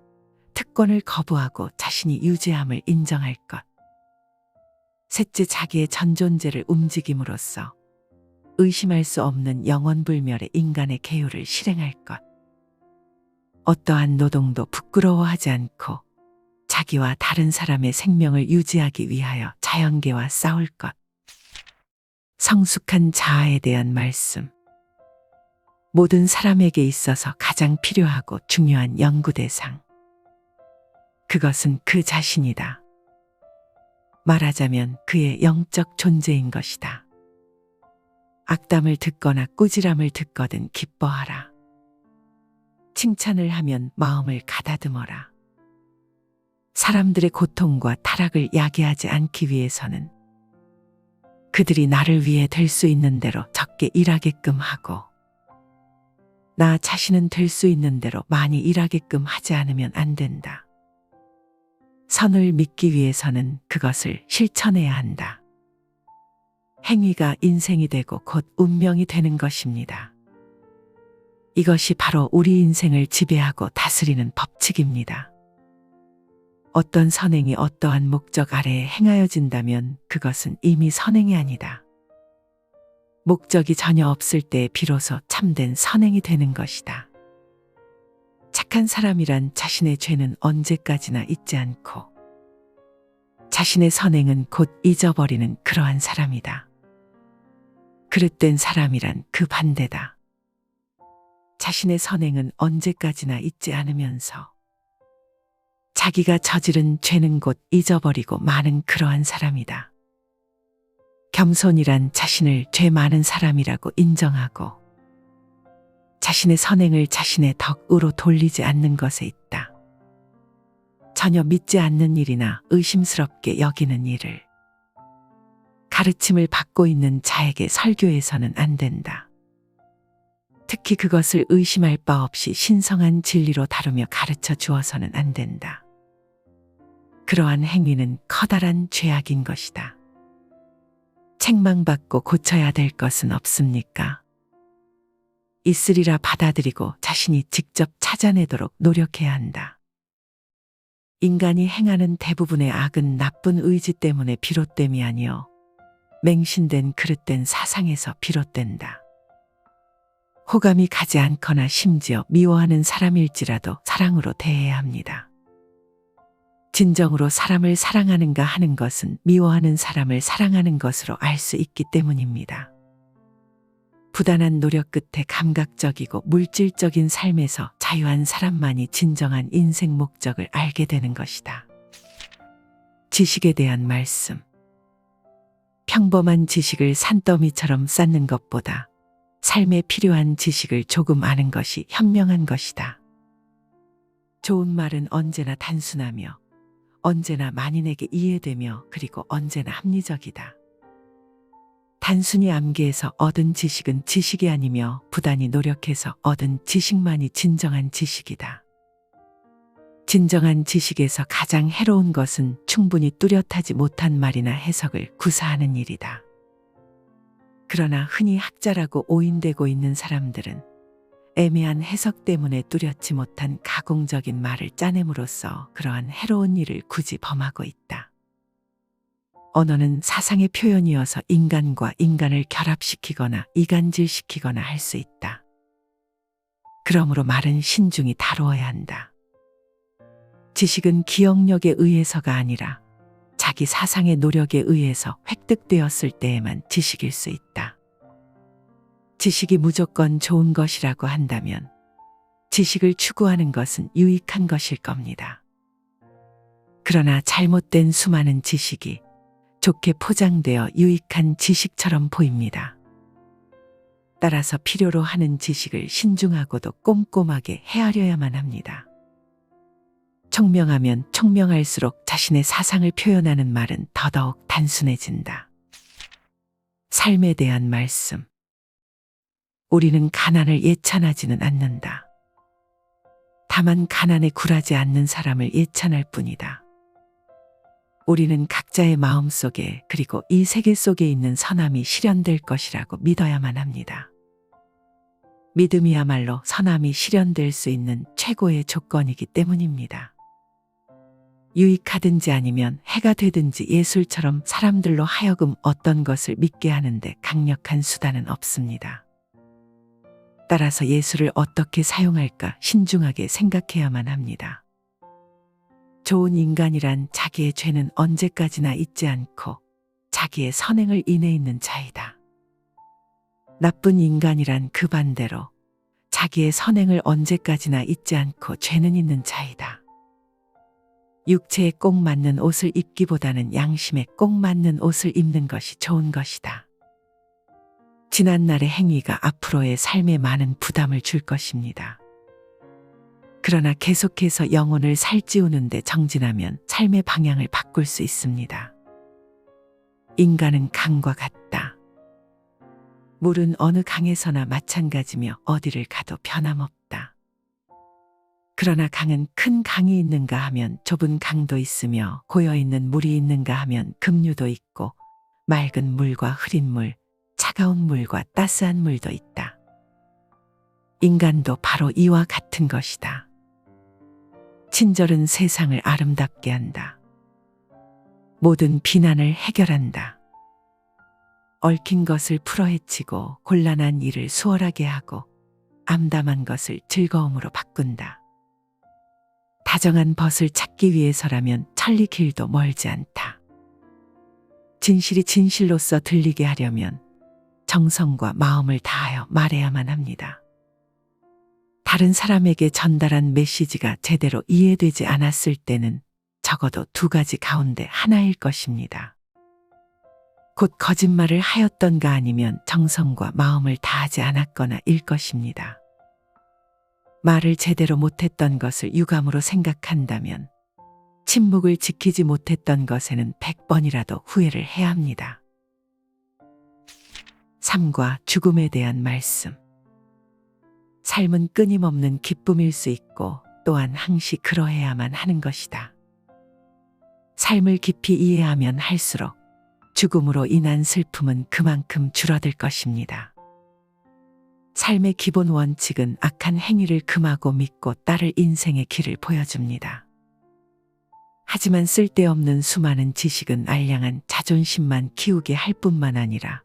특권을 거부하고 자신이 유죄함을 인정할 것. 셋째, 자기의 전존재를 움직임으로써 의심할 수 없는 영원불멸의 인간의 계율을 실행할 것. 어떠한 노동도 부끄러워하지 않고 자기와 다른 사람의 생명을 유지하기 위하여 자연계와 싸울 것. 성숙한 자아에 대한 말씀. 모든 사람에게 있어서 가장 필요하고 중요한 연구 대상. 그것은 그 자신이다. 말하자면 그의 영적 존재인 것이다. 악담을 듣거나 꾸지람을 듣거든 기뻐하라. 칭찬을 하면 마음을 가다듬어라. 사람들의 고통과 타락을 야기하지 않기 위해서는 그들이 나를 위해 될 수 있는 대로 적게 일하게끔 하고 나 자신은 될 수 있는 대로 많이 일하게끔 하지 않으면 안 된다. 선을 믿기 위해서는 그것을 실천해야 한다. 행위가 인생이 되고 곧 운명이 되는 것입니다. 이것이 바로 우리 인생을 지배하고 다스리는 법칙입니다. 어떤 선행이 어떠한 목적 아래에 행하여진다면 그것은 이미 선행이 아니다. 목적이 전혀 없을 때 비로소 참된 선행이 되는 것이다. 착한 사람이란 자신의 죄는 언제까지나 잊지 않고 자신의 선행은 곧 잊어버리는 그러한 사람이다. 그릇된 사람이란 그 반대다. 자신의 선행은 언제까지나 잊지 않으면서 자기가 저지른 죄는 곧 잊어버리고 마는 그러한 사람이다. 겸손이란 자신을 죄 많은 사람이라고 인정하고 자신의 선행을 자신의 덕으로 돌리지 않는 것에 있다. 전혀 믿지 않는 일이나 의심스럽게 여기는 일을 가르침을 받고 있는 자에게 설교해서는 안 된다. 특히 그것을 의심할 바 없이 신성한 진리로 다루며 가르쳐 주어서는 안 된다. 그러한 행위는 커다란 죄악인 것이다. 책망받고 고쳐야 될 것은 없습니까? 있으리라 받아들이고 자신이 직접 찾아내도록 노력해야 한다. 인간이 행하는 대부분의 악은 나쁜 의지 때문에 비롯됨이 아니요 맹신된 그릇된 사상에서 비롯된다. 호감이 가지 않거나 심지어 미워하는 사람일지라도 사랑으로 대해야 합니다. 진정으로 사람을 사랑하는가 하는 것은 미워하는 사람을 사랑하는 것으로 알 수 있기 때문입니다. 부단한 노력 끝에 감각적이고 물질적인 삶에서 자유한 사람만이 진정한 인생 목적을 알게 되는 것이다. 지식에 대한 말씀. 평범한 지식을 산더미처럼 쌓는 것보다 삶에 필요한 지식을 조금 아는 것이 현명한 것이다. 좋은 말은 언제나 단순하며 언제나 만인에게 이해되며 그리고 언제나 합리적이다. 단순히 암기해서 얻은 지식은 지식이 아니며 부단히 노력해서 얻은 지식만이 진정한 지식이다. 진정한 지식에서 가장 해로운 것은 충분히 뚜렷하지 못한 말이나 해석을 구사하는 일이다. 그러나 흔히 학자라고 오인되고 있는 사람들은 애매한 해석 때문에 뚜렷지 못한 가공적인 말을 짜냄으로써 그러한 해로운 일을 굳이 범하고 있다. 언어는 사상의 표현이어서 인간과 인간을 결합시키거나 이간질시키거나 할 수 있다. 그러므로 말은 신중히 다루어야 한다. 지식은 기억력에 의해서가 아니라 자기 사상의 노력에 의해서 획득되었을 때에만 지식일 수 있다. 지식이 무조건 좋은 것이라고 한다면 지식을 추구하는 것은 유익한 것일 겁니다. 그러나 잘못된 수많은 지식이 좋게 포장되어 유익한 지식처럼 보입니다. 따라서 필요로 하는 지식을 신중하고도 꼼꼼하게 헤아려야만 합니다. 총명하면 총명할수록 자신의 사상을 표현하는 말은 더더욱 단순해진다. 삶에 대한 말씀. 우리는 가난을 예찬하지는 않는다. 다만 가난에 굴하지 않는 사람을 예찬할 뿐이다. 우리는 각자의 마음 속에 그리고 이 세계 속에 있는 선함이 실현될 것이라고 믿어야만 합니다. 믿음이야말로 선함이 실현될 수 있는 최고의 조건이기 때문입니다. 유익하든지 아니면 해가 되든지 예술처럼 사람들로 하여금 어떤 것을 믿게 하는데 강력한 수단은 없습니다. 따라서 예술을 어떻게 사용할까 신중하게 생각해야만 합니다. 좋은 인간이란 자기의 죄는 언제까지나 잊지 않고 자기의 선행을 인해 있는 자이다. 나쁜 인간이란 그 반대로 자기의 선행을 언제까지나 잊지 않고 죄는 있는 자이다. 육체에 꼭 맞는 옷을 입기보다는 양심에 꼭 맞는 옷을 입는 것이 좋은 것이다. 지난날의 행위가 앞으로의 삶에 많은 부담을 줄 것입니다. 그러나 계속해서 영혼을 살찌우는데 정진하면 삶의 방향을 바꿀 수 있습니다. 인간은 강과 같다. 물은 어느 강에서나 마찬가지며 어디를 가도 변함없다. 그러나 강은 큰 강이 있는가 하면 좁은 강도 있으며 고여있는 물이 있는가 하면 급류도 있고 맑은 물과 흐린 물, 차가운 물과 따스한 물도 있다. 인간도 바로 이와 같은 것이다. 친절은 세상을 아름답게 한다. 모든 비난을 해결한다. 얽힌 것을 풀어헤치고 곤란한 일을 수월하게 하고 암담한 것을 즐거움으로 바꾼다. 다정한 벗을 찾기 위해서라면 천리 길도 멀지 않다. 진실이 진실로서 들리게 하려면 정성과 마음을 다하여 말해야만 합니다. 다른 사람에게 전달한 메시지가 제대로 이해되지 않았을 때는 적어도 두 가지 가운데 하나일 것입니다. 곧 거짓말을 하였던가 아니면 정성과 마음을 다하지 않았거나 일 것입니다. 말을 제대로 못했던 것을 유감으로 생각한다면 침묵을 지키지 못했던 것에는 100번이라도 후회를 해야 합니다. 삶과 죽음에 대한 말씀. 삶은 끊임없는 기쁨일 수 있고 또한 항시 그러해야만 하는 것이다. 삶을 깊이 이해하면 할수록 죽음으로 인한 슬픔은 그만큼 줄어들 것입니다. 삶의 기본 원칙은 악한 행위를 금하고 믿고 따를 인생의 길을 보여줍니다. 하지만 쓸데없는 수많은 지식은 알량한 자존심만 키우게 할 뿐만 아니라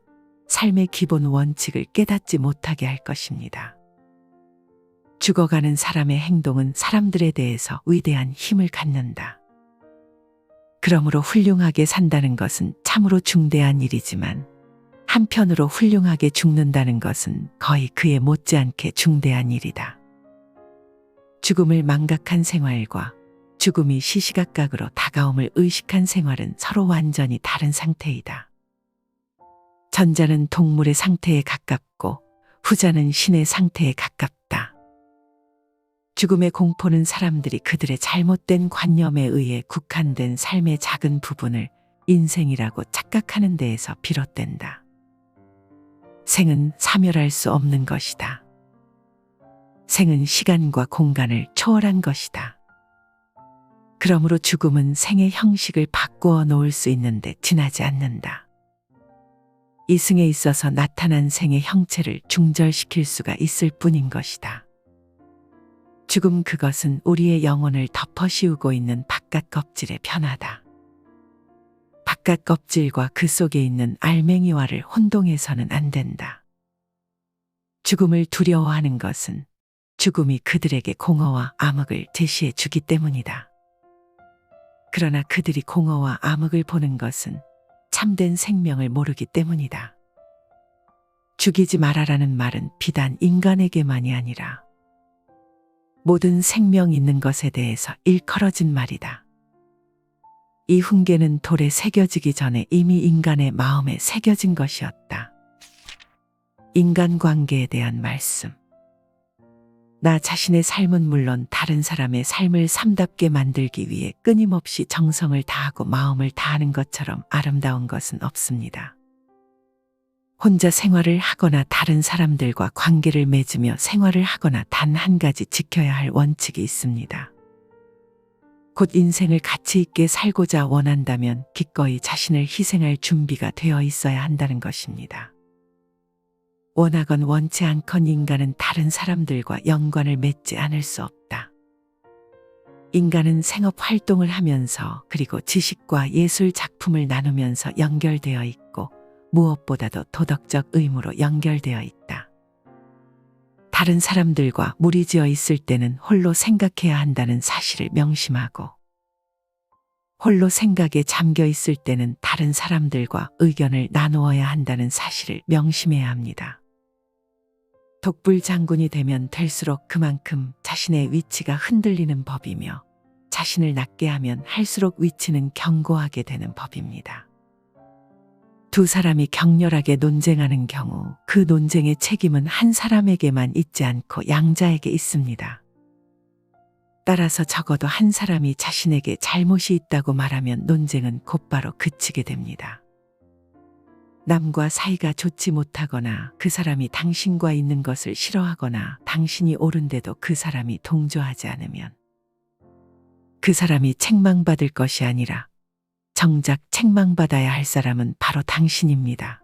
삶의 기본 원칙을 깨닫지 못하게 할 것입니다. 죽어가는 사람의 행동은 사람들에 대해서 위대한 힘을 갖는다. 그러므로 훌륭하게 산다는 것은 참으로 중대한 일이지만 한편으로 훌륭하게 죽는다는 것은 거의 그에 못지않게 중대한 일이다. 죽음을 망각한 생활과 죽음이 시시각각으로 다가옴을 의식한 생활은 서로 완전히 다른 상태이다. 전자는 동물의 상태에 가깝고 후자는 신의 상태에 가깝다. 죽음의 공포는 사람들이 그들의 잘못된 관념에 의해 국한된 삶의 작은 부분을 인생이라고 착각하는 데에서 비롯된다. 생은 사멸할 수 없는 것이다. 생은 시간과 공간을 초월한 것이다. 그러므로 죽음은 생의 형식을 바꾸어 놓을 수 있는데 지나지 않는다. 이승에 있어서 나타난 생의 형체를 중절시킬 수가 있을 뿐인 것이다. 죽음 그것은 우리의 영혼을 덮어씌우고 있는 바깥 껍질의 변화다. 바깥 껍질과 그 속에 있는 알맹이와를 혼동해서는 안 된다. 죽음을 두려워하는 것은 죽음이 그들에게 공허와 암흑을 제시해 주기 때문이다. 그러나 그들이 공허와 암흑을 보는 것은 참된 생명을 모르기 때문이다. 죽이지 말아라는 말은 비단 인간에게만이 아니라 모든 생명 있는 것에 대해서 일컬어진 말이다. 이 훈계는 돌에 새겨지기 전에 이미 인간의 마음에 새겨진 것이었다. 인간관계에 대한 말씀. 나 자신의 삶은 물론 다른 사람의 삶을 삶답게 만들기 위해 끊임없이 정성을 다하고 마음을 다하는 것처럼 아름다운 것은 없습니다. 혼자 생활을 하거나 다른 사람들과 관계를 맺으며 생활을 하거나 단 한 가지 지켜야 할 원칙이 있습니다. 곧 인생을 가치 있게 살고자 원한다면 기꺼이 자신을 희생할 준비가 되어 있어야 한다는 것입니다. 원하건 원치 않건 인간은 다른 사람들과 연관을 맺지 않을 수 없다. 인간은 생업 활동을 하면서 그리고 지식과 예술 작품을 나누면서 연결되어 있고 무엇보다도 도덕적 의무로 연결되어 있다. 다른 사람들과 무리지어 있을 때는 홀로 생각해야 한다는 사실을 명심하고 홀로 생각에 잠겨 있을 때는 다른 사람들과 의견을 나누어야 한다는 사실을 명심해야 합니다. 독불 장군이 되면 될수록 그만큼 자신의 위치가 흔들리는 법이며 자신을 낮게 하면 할수록 위치는 견고하게 되는 법입니다. 두 사람이 격렬하게 논쟁하는 경우 그 논쟁의 책임은 한 사람에게만 있지 않고 양자에게 있습니다. 따라서 적어도 한 사람이 자신에게 잘못이 있다고 말하면 논쟁은 곧바로 그치게 됩니다. 남과 사이가 좋지 못하거나 그 사람이 당신과 있는 것을 싫어하거나 당신이 옳은데도 그 사람이 동조하지 않으면 그 사람이 책망받을 것이 아니라 정작 책망받아야 할 사람은 바로 당신입니다.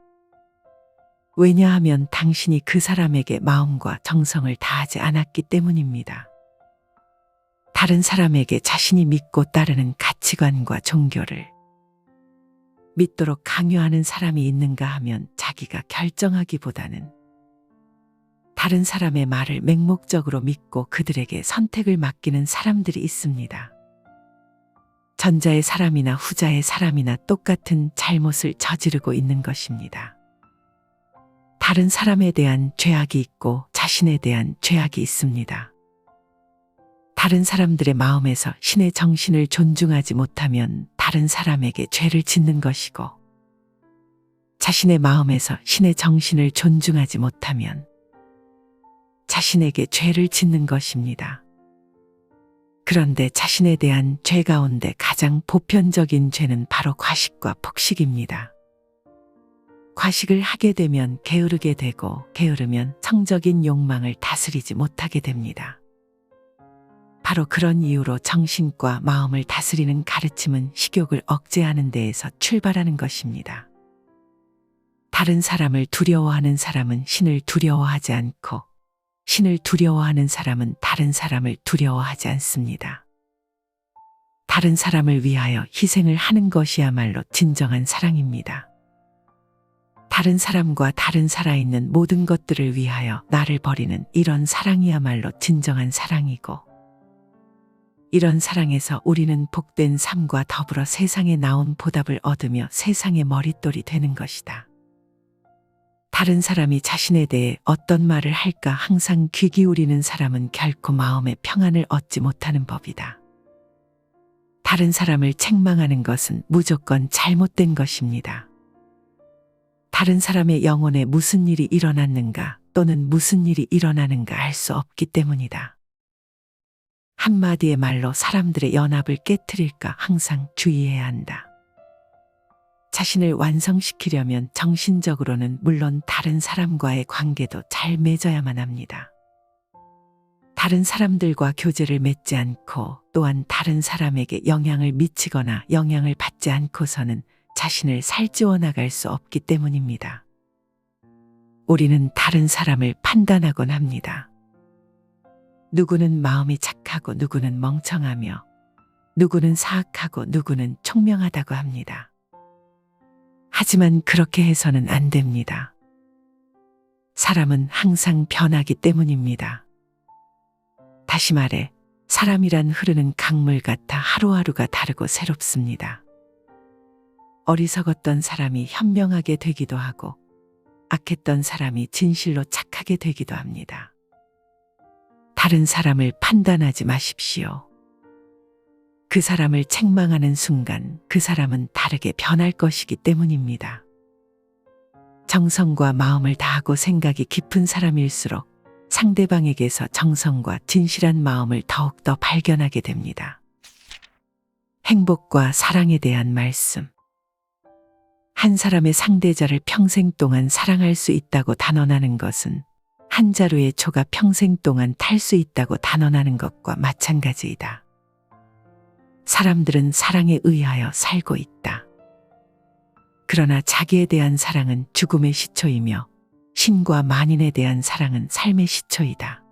왜냐하면 당신이 그 사람에게 마음과 정성을 다하지 않았기 때문입니다. 다른 사람에게 자신이 믿고 따르는 가치관과 종교를 믿도록 강요하는 사람이 있는가 하면 자기가 결정하기보다는 다른 사람의 말을 맹목적으로 믿고 그들에게 선택을 맡기는 사람들이 있습니다. 전자의 사람이나 후자의 사람이나 똑같은 잘못을 저지르고 있는 것입니다. 다른 사람에 대한 죄악이 있고 자신에 대한 죄악이 있습니다. 다른 사람들의 마음에서 신의 정신을 존중하지 못하면 다른 사람에게 죄를 짓는 것이고, 자신의 마음에서 신의 정신을 존중하지 못하면 자신에게 죄를 짓는 것입니다. 그런데 자신에 대한 죄 가운데 가장 보편적인 죄는 바로 과식과 폭식입니다. 과식을 하게 되면 게으르게 되고, 게으르면 성적인 욕망을 다스리지 못하게 됩니다. 바로 그런 이유로 정신과 마음을 다스리는 가르침은 식욕을 억제하는 데에서 출발하는 것입니다. 다른 사람을 두려워하는 사람은 신을 두려워하지 않고, 신을 두려워하는 사람은 다른 사람을 두려워하지 않습니다. 다른 사람을 위하여 희생을 하는 것이야말로 진정한 사랑입니다. 다른 사람과 다른 살아있는 모든 것들을 위하여 나를 버리는 이런 사랑이야말로 진정한 사랑이고, 이런 사랑에서 우리는 복된 삶과 더불어 세상에 나온 보답을 얻으며 세상의 머릿돌이 되는 것이다. 다른 사람이 자신에 대해 어떤 말을 할까 항상 귀 기울이는 사람은 결코 마음의 평안을 얻지 못하는 법이다. 다른 사람을 책망하는 것은 무조건 잘못된 것입니다. 다른 사람의 영혼에 무슨 일이 일어났는가 또는 무슨 일이 일어나는가 알 수 없기 때문이다. 한마디의 말로 사람들의 연합을 깨트릴까 항상 주의해야 한다. 자신을 완성시키려면 정신적으로는 물론 다른 사람과의 관계도 잘 맺어야만 합니다. 다른 사람들과 교제를 맺지 않고 또한 다른 사람에게 영향을 미치거나 영향을 받지 않고서는 자신을 살찌워 나갈 수 없기 때문입니다. 우리는 다른 사람을 판단하곤 합니다. 누구는 마음이 착하고 누구는 멍청하며 누구는 사악하고 누구는 총명하다고 합니다. 하지만 그렇게 해서는 안 됩니다. 사람은 항상 변하기 때문입니다. 다시 말해 사람이란 흐르는 강물 같아 하루하루가 다르고 새롭습니다. 어리석었던 사람이 현명하게 되기도 하고 악했던 사람이 진실로 착하게 되기도 합니다. 다른 사람을 판단하지 마십시오. 그 사람을 책망하는 순간 그 사람은 다르게 변할 것이기 때문입니다. 정성과 마음을 다하고 생각이 깊은 사람일수록 상대방에게서 정성과 진실한 마음을 더욱더 발견하게 됩니다. 행복과 사랑에 대한 말씀. 한 사람의 상대자를 평생 동안 사랑할 수 있다고 단언하는 것은 한 자루의 초가 평생 동안 탈 수 있다고 단언하는 것과 마찬가지이다. 사람들은 사랑에 의하여 살고 있다. 그러나 자기에 대한 사랑은 죽음의 시초이며 신과 만인에 대한 사랑은 삶의 시초이다.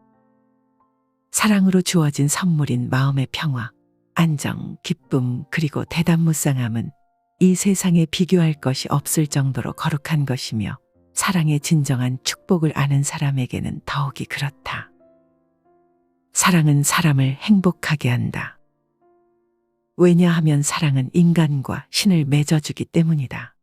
사랑으로 주어진 선물인 마음의 평화, 안정, 기쁨 그리고 대담무쌍함은 이 세상에 비교할 것이 없을 정도로 거룩한 것이며 사랑의 진정한 축복을 아는 사람에게는 더욱이 그렇다. 사랑은 사람을 행복하게 한다. 왜냐하면 사랑은 인간과 신을 맺어주기 때문이다.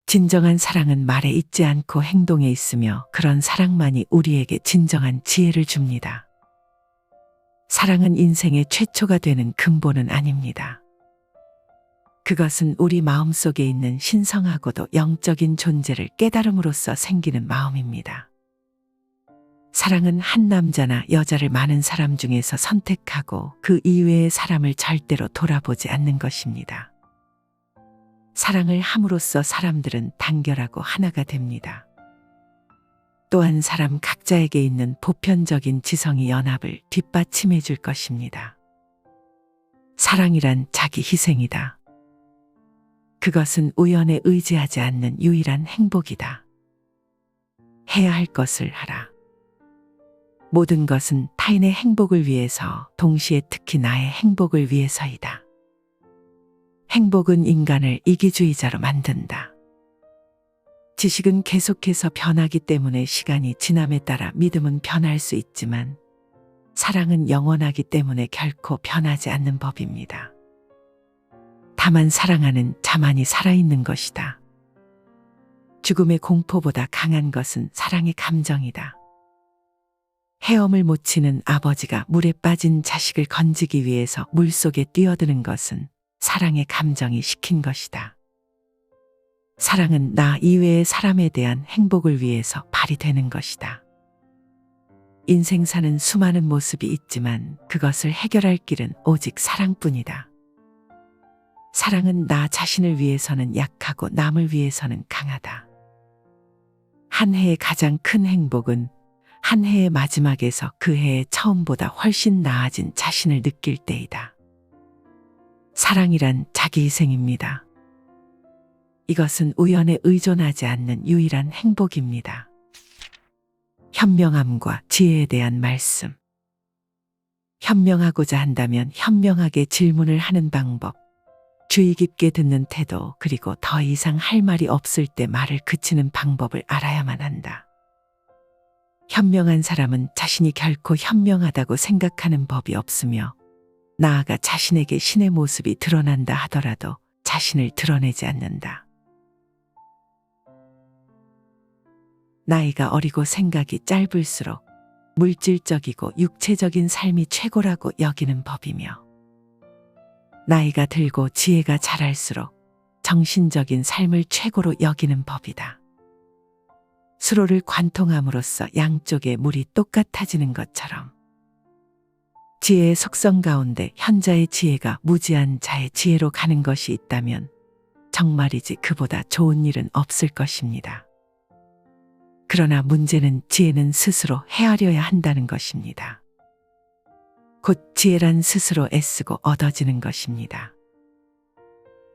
진정한 사랑은 말에 있지 않고 행동에 있으며 그런 사랑만이 우리에게 진정한 지혜를 줍니다. 사랑은 인생의 최초가 되는 근본은 아닙니다. 그것은 우리 마음속에 있는 신성하고도 영적인 존재를 깨달음으로써 생기는 마음입니다. 사랑은 한 남자나 여자를 많은 사람 중에서 선택하고 그 이외의 사람을 절대로 돌아보지 않는 것입니다. 사랑을 함으로써 사람들은 단결하고 하나가 됩니다. 또한 사람 각자에게 있는 보편적인 지성이 연합을 뒷받침해 줄 것입니다. 사랑이란 자기 희생이다. 그것은 우연에 의지하지 않는 유일한 행복이다. 해야 할 것을 하라. 모든 것은 타인의 행복을 위해서, 동시에 특히 나의 행복을 위해서이다. 행복은 인간을 이기주의자로 만든다. 지식은 계속해서 변하기 때문에 시간이 지남에 따라 믿음은 변할 수 있지만 사랑은 영원하기 때문에 결코 변하지 않는 법입니다. 다만 사랑하는 자만이 살아있는 것이다. 죽음의 공포보다 강한 것은 사랑의 감정이다. 헤엄을 못 치는 아버지가 물에 빠진 자식을 건지기 위해서 물속에 뛰어드는 것은 사랑의 감정이 시킨 것이다. 사랑은 나 이외의 사람에 대한 행복을 위해서 발휘되는 것이다. 인생 사는 수많은 모습이 있지만 그것을 해결할 길은 오직 사랑뿐이다. 사랑은 나 자신을 위해서는 약하고 남을 위해서는 강하다. 한 해의 가장 큰 행복은 한 해의 마지막에서 그 해의 처음보다 훨씬 나아진 자신을 느낄 때이다. 사랑이란 자기 희생입니다. 이것은 우연에 의존하지 않는 유일한 행복입니다. 현명함과 지혜에 대한 말씀. 현명하고자 한다면 현명하게 질문을 하는 방법, 주의 깊게 듣는 태도, 그리고 더 이상 할 말이 없을 때 말을 그치는 방법을 알아야만 한다. 현명한 사람은 자신이 결코 현명하다고 생각하는 법이 없으며, 나아가 자신에게 신의 모습이 드러난다 하더라도 자신을 드러내지 않는다. 나이가 어리고 생각이 짧을수록 물질적이고 육체적인 삶이 최고라고 여기는 법이며, 나이가 들고 지혜가 자랄수록 정신적인 삶을 최고로 여기는 법이다. 수로를 관통함으로써 양쪽의 물이 똑같아지는 것처럼 지혜의 속성 가운데 현자의 지혜가 무지한 자의 지혜로 가는 것이 있다면 정말이지 그보다 좋은 일은 없을 것입니다. 그러나 문제는 지혜는 스스로 헤아려야 한다는 것입니다. 곧 지혜란 스스로 애쓰고 얻어지는 것입니다.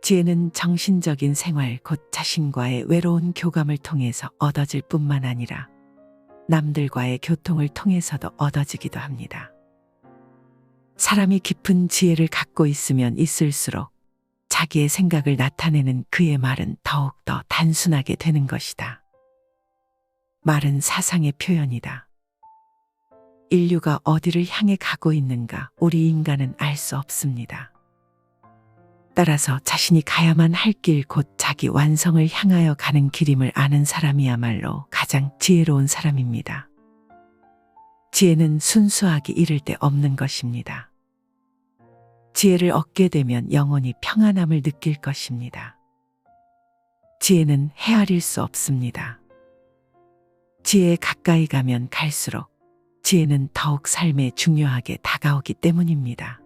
지혜는 정신적인 생활, 곧 자신과의 외로운 교감을 통해서 얻어질 뿐만 아니라 남들과의 교통을 통해서도 얻어지기도 합니다. 사람이 깊은 지혜를 갖고 있으면 있을수록 자기의 생각을 나타내는 그의 말은 더욱더 단순하게 되는 것이다. 말은 사상의 표현이다. 인류가 어디를 향해 가고 있는가 우리 인간은 알 수 없습니다. 따라서 자신이 가야만 할 길, 곧 자기 완성을 향하여 가는 길임을 아는 사람이야말로 가장 지혜로운 사람입니다. 지혜는 순수하기 이를 데 없는 것입니다. 지혜를 얻게 되면 영원히 평안함을 느낄 것입니다. 지혜는 헤아릴 수 없습니다. 지혜에 가까이 가면 갈수록 지혜는 더욱 삶에 중요하게 다가오기 때문입니다.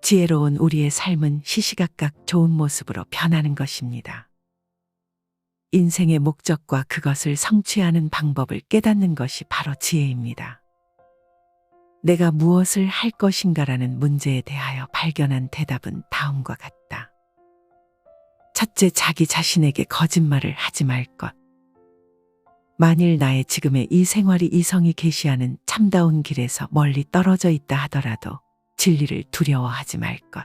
지혜로운 우리의 삶은 시시각각 좋은 모습으로 변하는 것입니다. 인생의 목적과 그것을 성취하는 방법을 깨닫는 것이 바로 지혜입니다. 내가 무엇을 할 것인가라는 문제에 대하여 발견한 대답은 다음과 같다. 첫째, 자기 자신에게 거짓말을 하지 말 것. 만일 나의 지금의 이 생활이 이성이 계시하는 참다운 길에서 멀리 떨어져 있다 하더라도 진리를 두려워하지 말 것.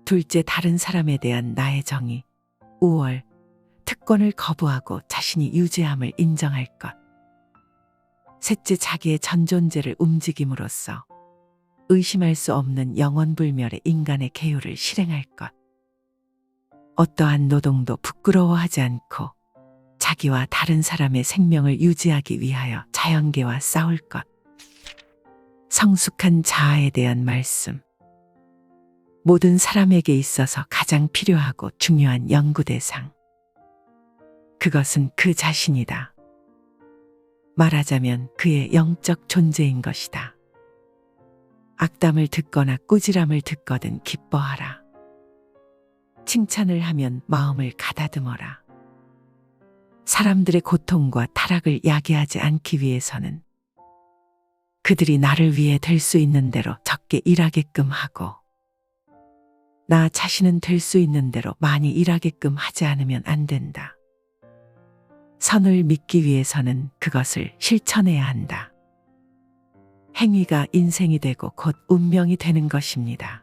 둘째, 다른 사람에 대한 나의 정의, 우월, 특권을 거부하고 자신이 유죄함을 인정할 것. 셋째, 자기의 전존재를 움직임으로써 의심할 수 없는 영원불멸의 인간의 계율을 실행할 것. 어떠한 노동도 부끄러워하지 않고 자기와 다른 사람의 생명을 유지하기 위하여 자연계와 싸울 것. 성숙한 자아에 대한 말씀. 모든 사람에게 있어서 가장 필요하고 중요한 연구 대상. 그것은 그 자신이다. 말하자면 그의 영적 존재인 것이다. 악담을 듣거나 꾸지람을 듣거든 기뻐하라. 칭찬을 하면 마음을 가다듬어라. 사람들의 고통과 타락을 야기하지 않기 위해서는 그들이 나를 위해 될 수 있는 대로 적게 일하게끔 하고 나 자신은 될 수 있는 대로 많이 일하게끔 하지 않으면 안 된다. 선을 믿기 위해서는 그것을 실천해야 한다. 행위가 인생이 되고 곧 운명이 되는 것입니다.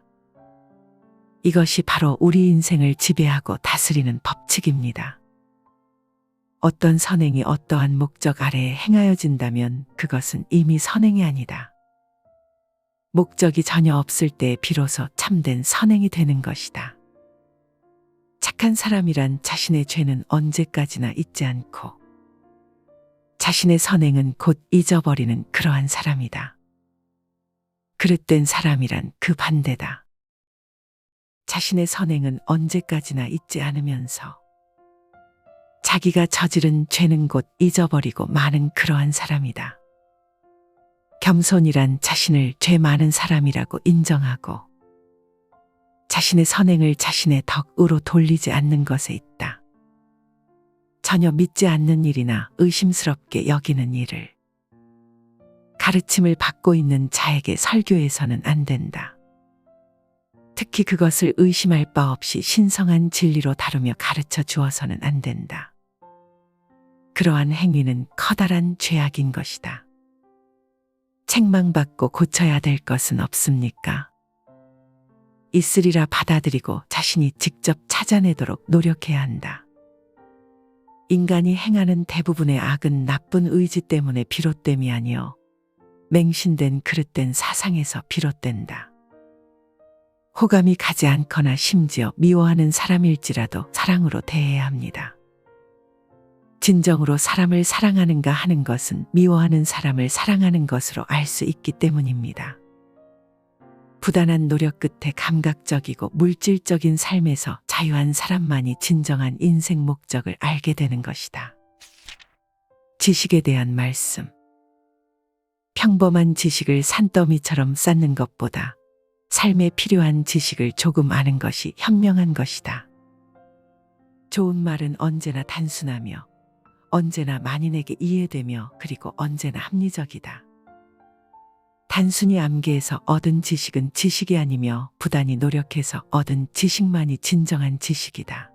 이것이 바로 우리 인생을 지배하고 다스리는 법칙입니다. 어떤 선행이 어떠한 목적 아래에 행하여진다면 그것은 이미 선행이 아니다. 목적이 전혀 없을 때 비로소 참된 선행이 되는 것이다. 착한 사람이란 자신의 죄는 언제까지나 잊지 않고 자신의 선행은 곧 잊어버리는 그러한 사람이다. 그릇된 사람이란 그 반대다. 자신의 선행은 언제까지나 잊지 않으면서 자기가 저지른 죄는 곧 잊어버리고 마는 그러한 사람이다. 겸손이란 자신을 죄 많은 사람이라고 인정하고 자신의 선행을 자신의 덕으로 돌리지 않는 것에 있다. 전혀 믿지 않는 일이나 의심스럽게 여기는 일을 가르침을 받고 있는 자에게 설교해서는 안 된다. 특히 그것을 의심할 바 없이 신성한 진리로 다루며 가르쳐 주어서는 안 된다. 그러한 행위는 커다란 죄악인 것이다. 책망받고 고쳐야 될 것은 없습니까? 있으리라 받아들이고 자신이 직접 찾아내도록 노력해야 한다. 인간이 행하는 대부분의 악은 나쁜 의지 때문에 비롯됨이 아니요 맹신된 그릇된 사상에서 비롯된다. 호감이 가지 않거나 심지어 미워하는 사람일지라도 사랑으로 대해야 합니다. 진정으로 사람을 사랑하는가 하는 것은 미워하는 사람을 사랑하는 것으로 알 수 있기 때문입니다. 부단한 노력 끝에 감각적이고 물질적인 삶에서 자유한 사람만이 진정한 인생 목적을 알게 되는 것이다. 지식에 대한 말씀. 평범한 지식을 산더미처럼 쌓는 것보다 삶에 필요한 지식을 조금 아는 것이 현명한 것이다. 좋은 말은 언제나 단순하며 언제나 만인에게 이해되며 그리고 언제나 합리적이다. 단순히 암기해서 얻은 지식은 지식이 아니며 부단히 노력해서 얻은 지식만이 진정한 지식이다.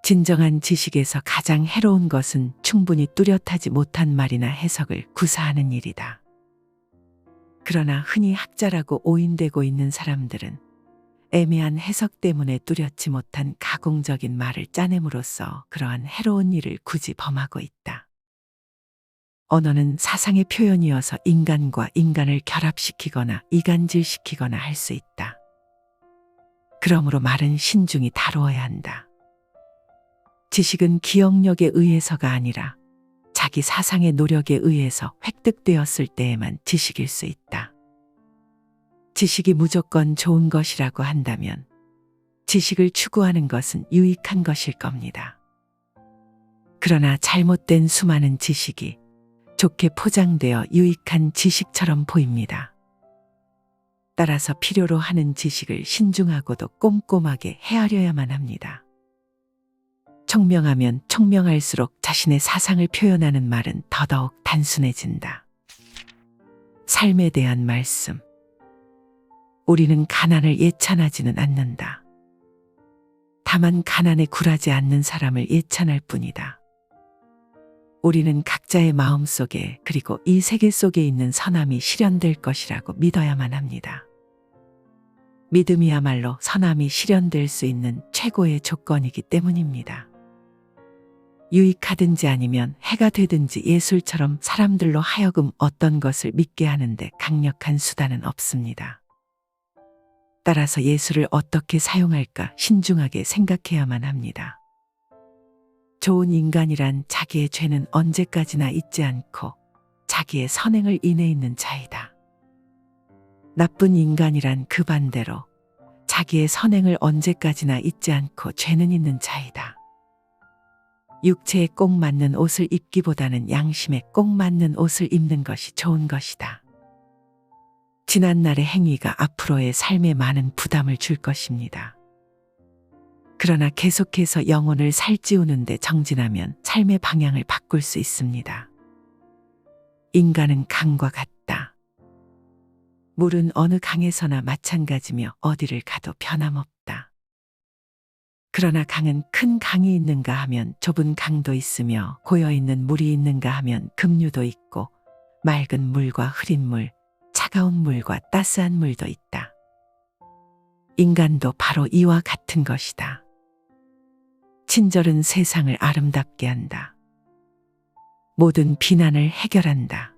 진정한 지식에서 가장 해로운 것은 충분히 뚜렷하지 못한 말이나 해석을 구사하는 일이다. 그러나 흔히 학자라고 오인되고 있는 사람들은 애매한 해석 때문에 뚜렷지 못한 가공적인 말을 짜냄으로써 그러한 해로운 일을 굳이 범하고 있다. 언어는 사상의 표현이어서 인간과 인간을 결합시키거나 이간질시키거나 할 수 있다. 그러므로 말은 신중히 다루어야 한다. 지식은 기억력에 의해서가 아니라 자기 사상의 노력에 의해서 획득되었을 때에만 지식일 수 있다. 지식이 무조건 좋은 것이라고 한다면 지식을 추구하는 것은 유익한 것일 겁니다. 그러나 잘못된 수많은 지식이 좋게 포장되어 유익한 지식처럼 보입니다. 따라서 필요로 하는 지식을 신중하고도 꼼꼼하게 헤아려야만 합니다. 총명하면 총명할수록 자신의 사상을 표현하는 말은 더더욱 단순해진다. 삶에 대한 말씀. 우리는 가난을 예찬하지는 않는다. 다만 가난에 굴하지 않는 사람을 예찬할 뿐이다. 우리는 각자의 마음속에 그리고 이 세계 속에 있는 선함이 실현될 것이라고 믿어야만 합니다. 믿음이야말로 선함이 실현될 수 있는 최고의 조건이기 때문입니다. 유익하든지 아니면 해가 되든지 예술처럼 사람들로 하여금 어떤 것을 믿게 하는데 강력한 수단은 없습니다. 따라서 예술을 어떻게 사용할까 신중하게 생각해야만 합니다. 좋은 인간이란 자기의 죄는 언제까지나 잊지 않고 자기의 선행을 인해 있는 자이다. 나쁜 인간이란 그 반대로 자기의 선행을 언제까지나 잊지 않고 죄는 있는 자이다. 육체에 꼭 맞는 옷을 입기보다는 양심에 꼭 맞는 옷을 입는 것이 좋은 것이다. 지난날의 행위가 앞으로의 삶에 많은 부담을 줄 것입니다. 그러나 계속해서 영혼을 살찌우는데 정진하면 삶의 방향을 바꿀 수 있습니다. 인간은 강과 같다. 물은 어느 강에서나 마찬가지며 어디를 가도 변함없다. 그러나 강은 큰 강이 있는가 하면 좁은 강도 있으며 고여있는 물이 있는가 하면 급류도 있고 맑은 물과 흐린 물, 차가운 물과 따스한 물도 있다. 인간도 바로 이와 같은 것이다. 친절은 세상을 아름답게 한다. 모든 비난을 해결한다.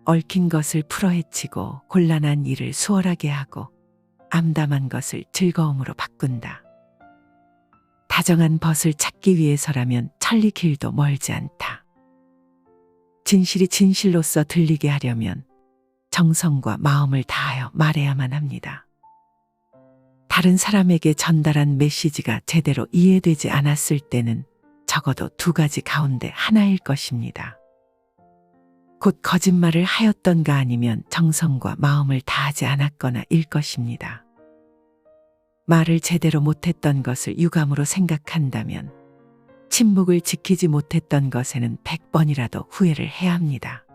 얽힌 것을 풀어헤치고 곤란한 일을 수월하게 하고 암담한 것을 즐거움으로 바꾼다. 다정한 벗을 찾기 위해서라면 천리 길도 멀지 않다. 진실이 진실로서 들리게 하려면 정성과 마음을 다하여 말해야만 합니다. 다른 사람에게 전달한 메시지가 제대로 이해되지 않았을 때는 적어도 두 가지 가운데 하나일 것입니다. 곧 거짓말을 하였던가 아니면 정성과 마음을 다하지 않았거나 일 것입니다. 말을 제대로 못했던 것을 유감으로 생각한다면 침묵을 지키지 못했던 것에는 100번이라도 후회를 해야 합니다.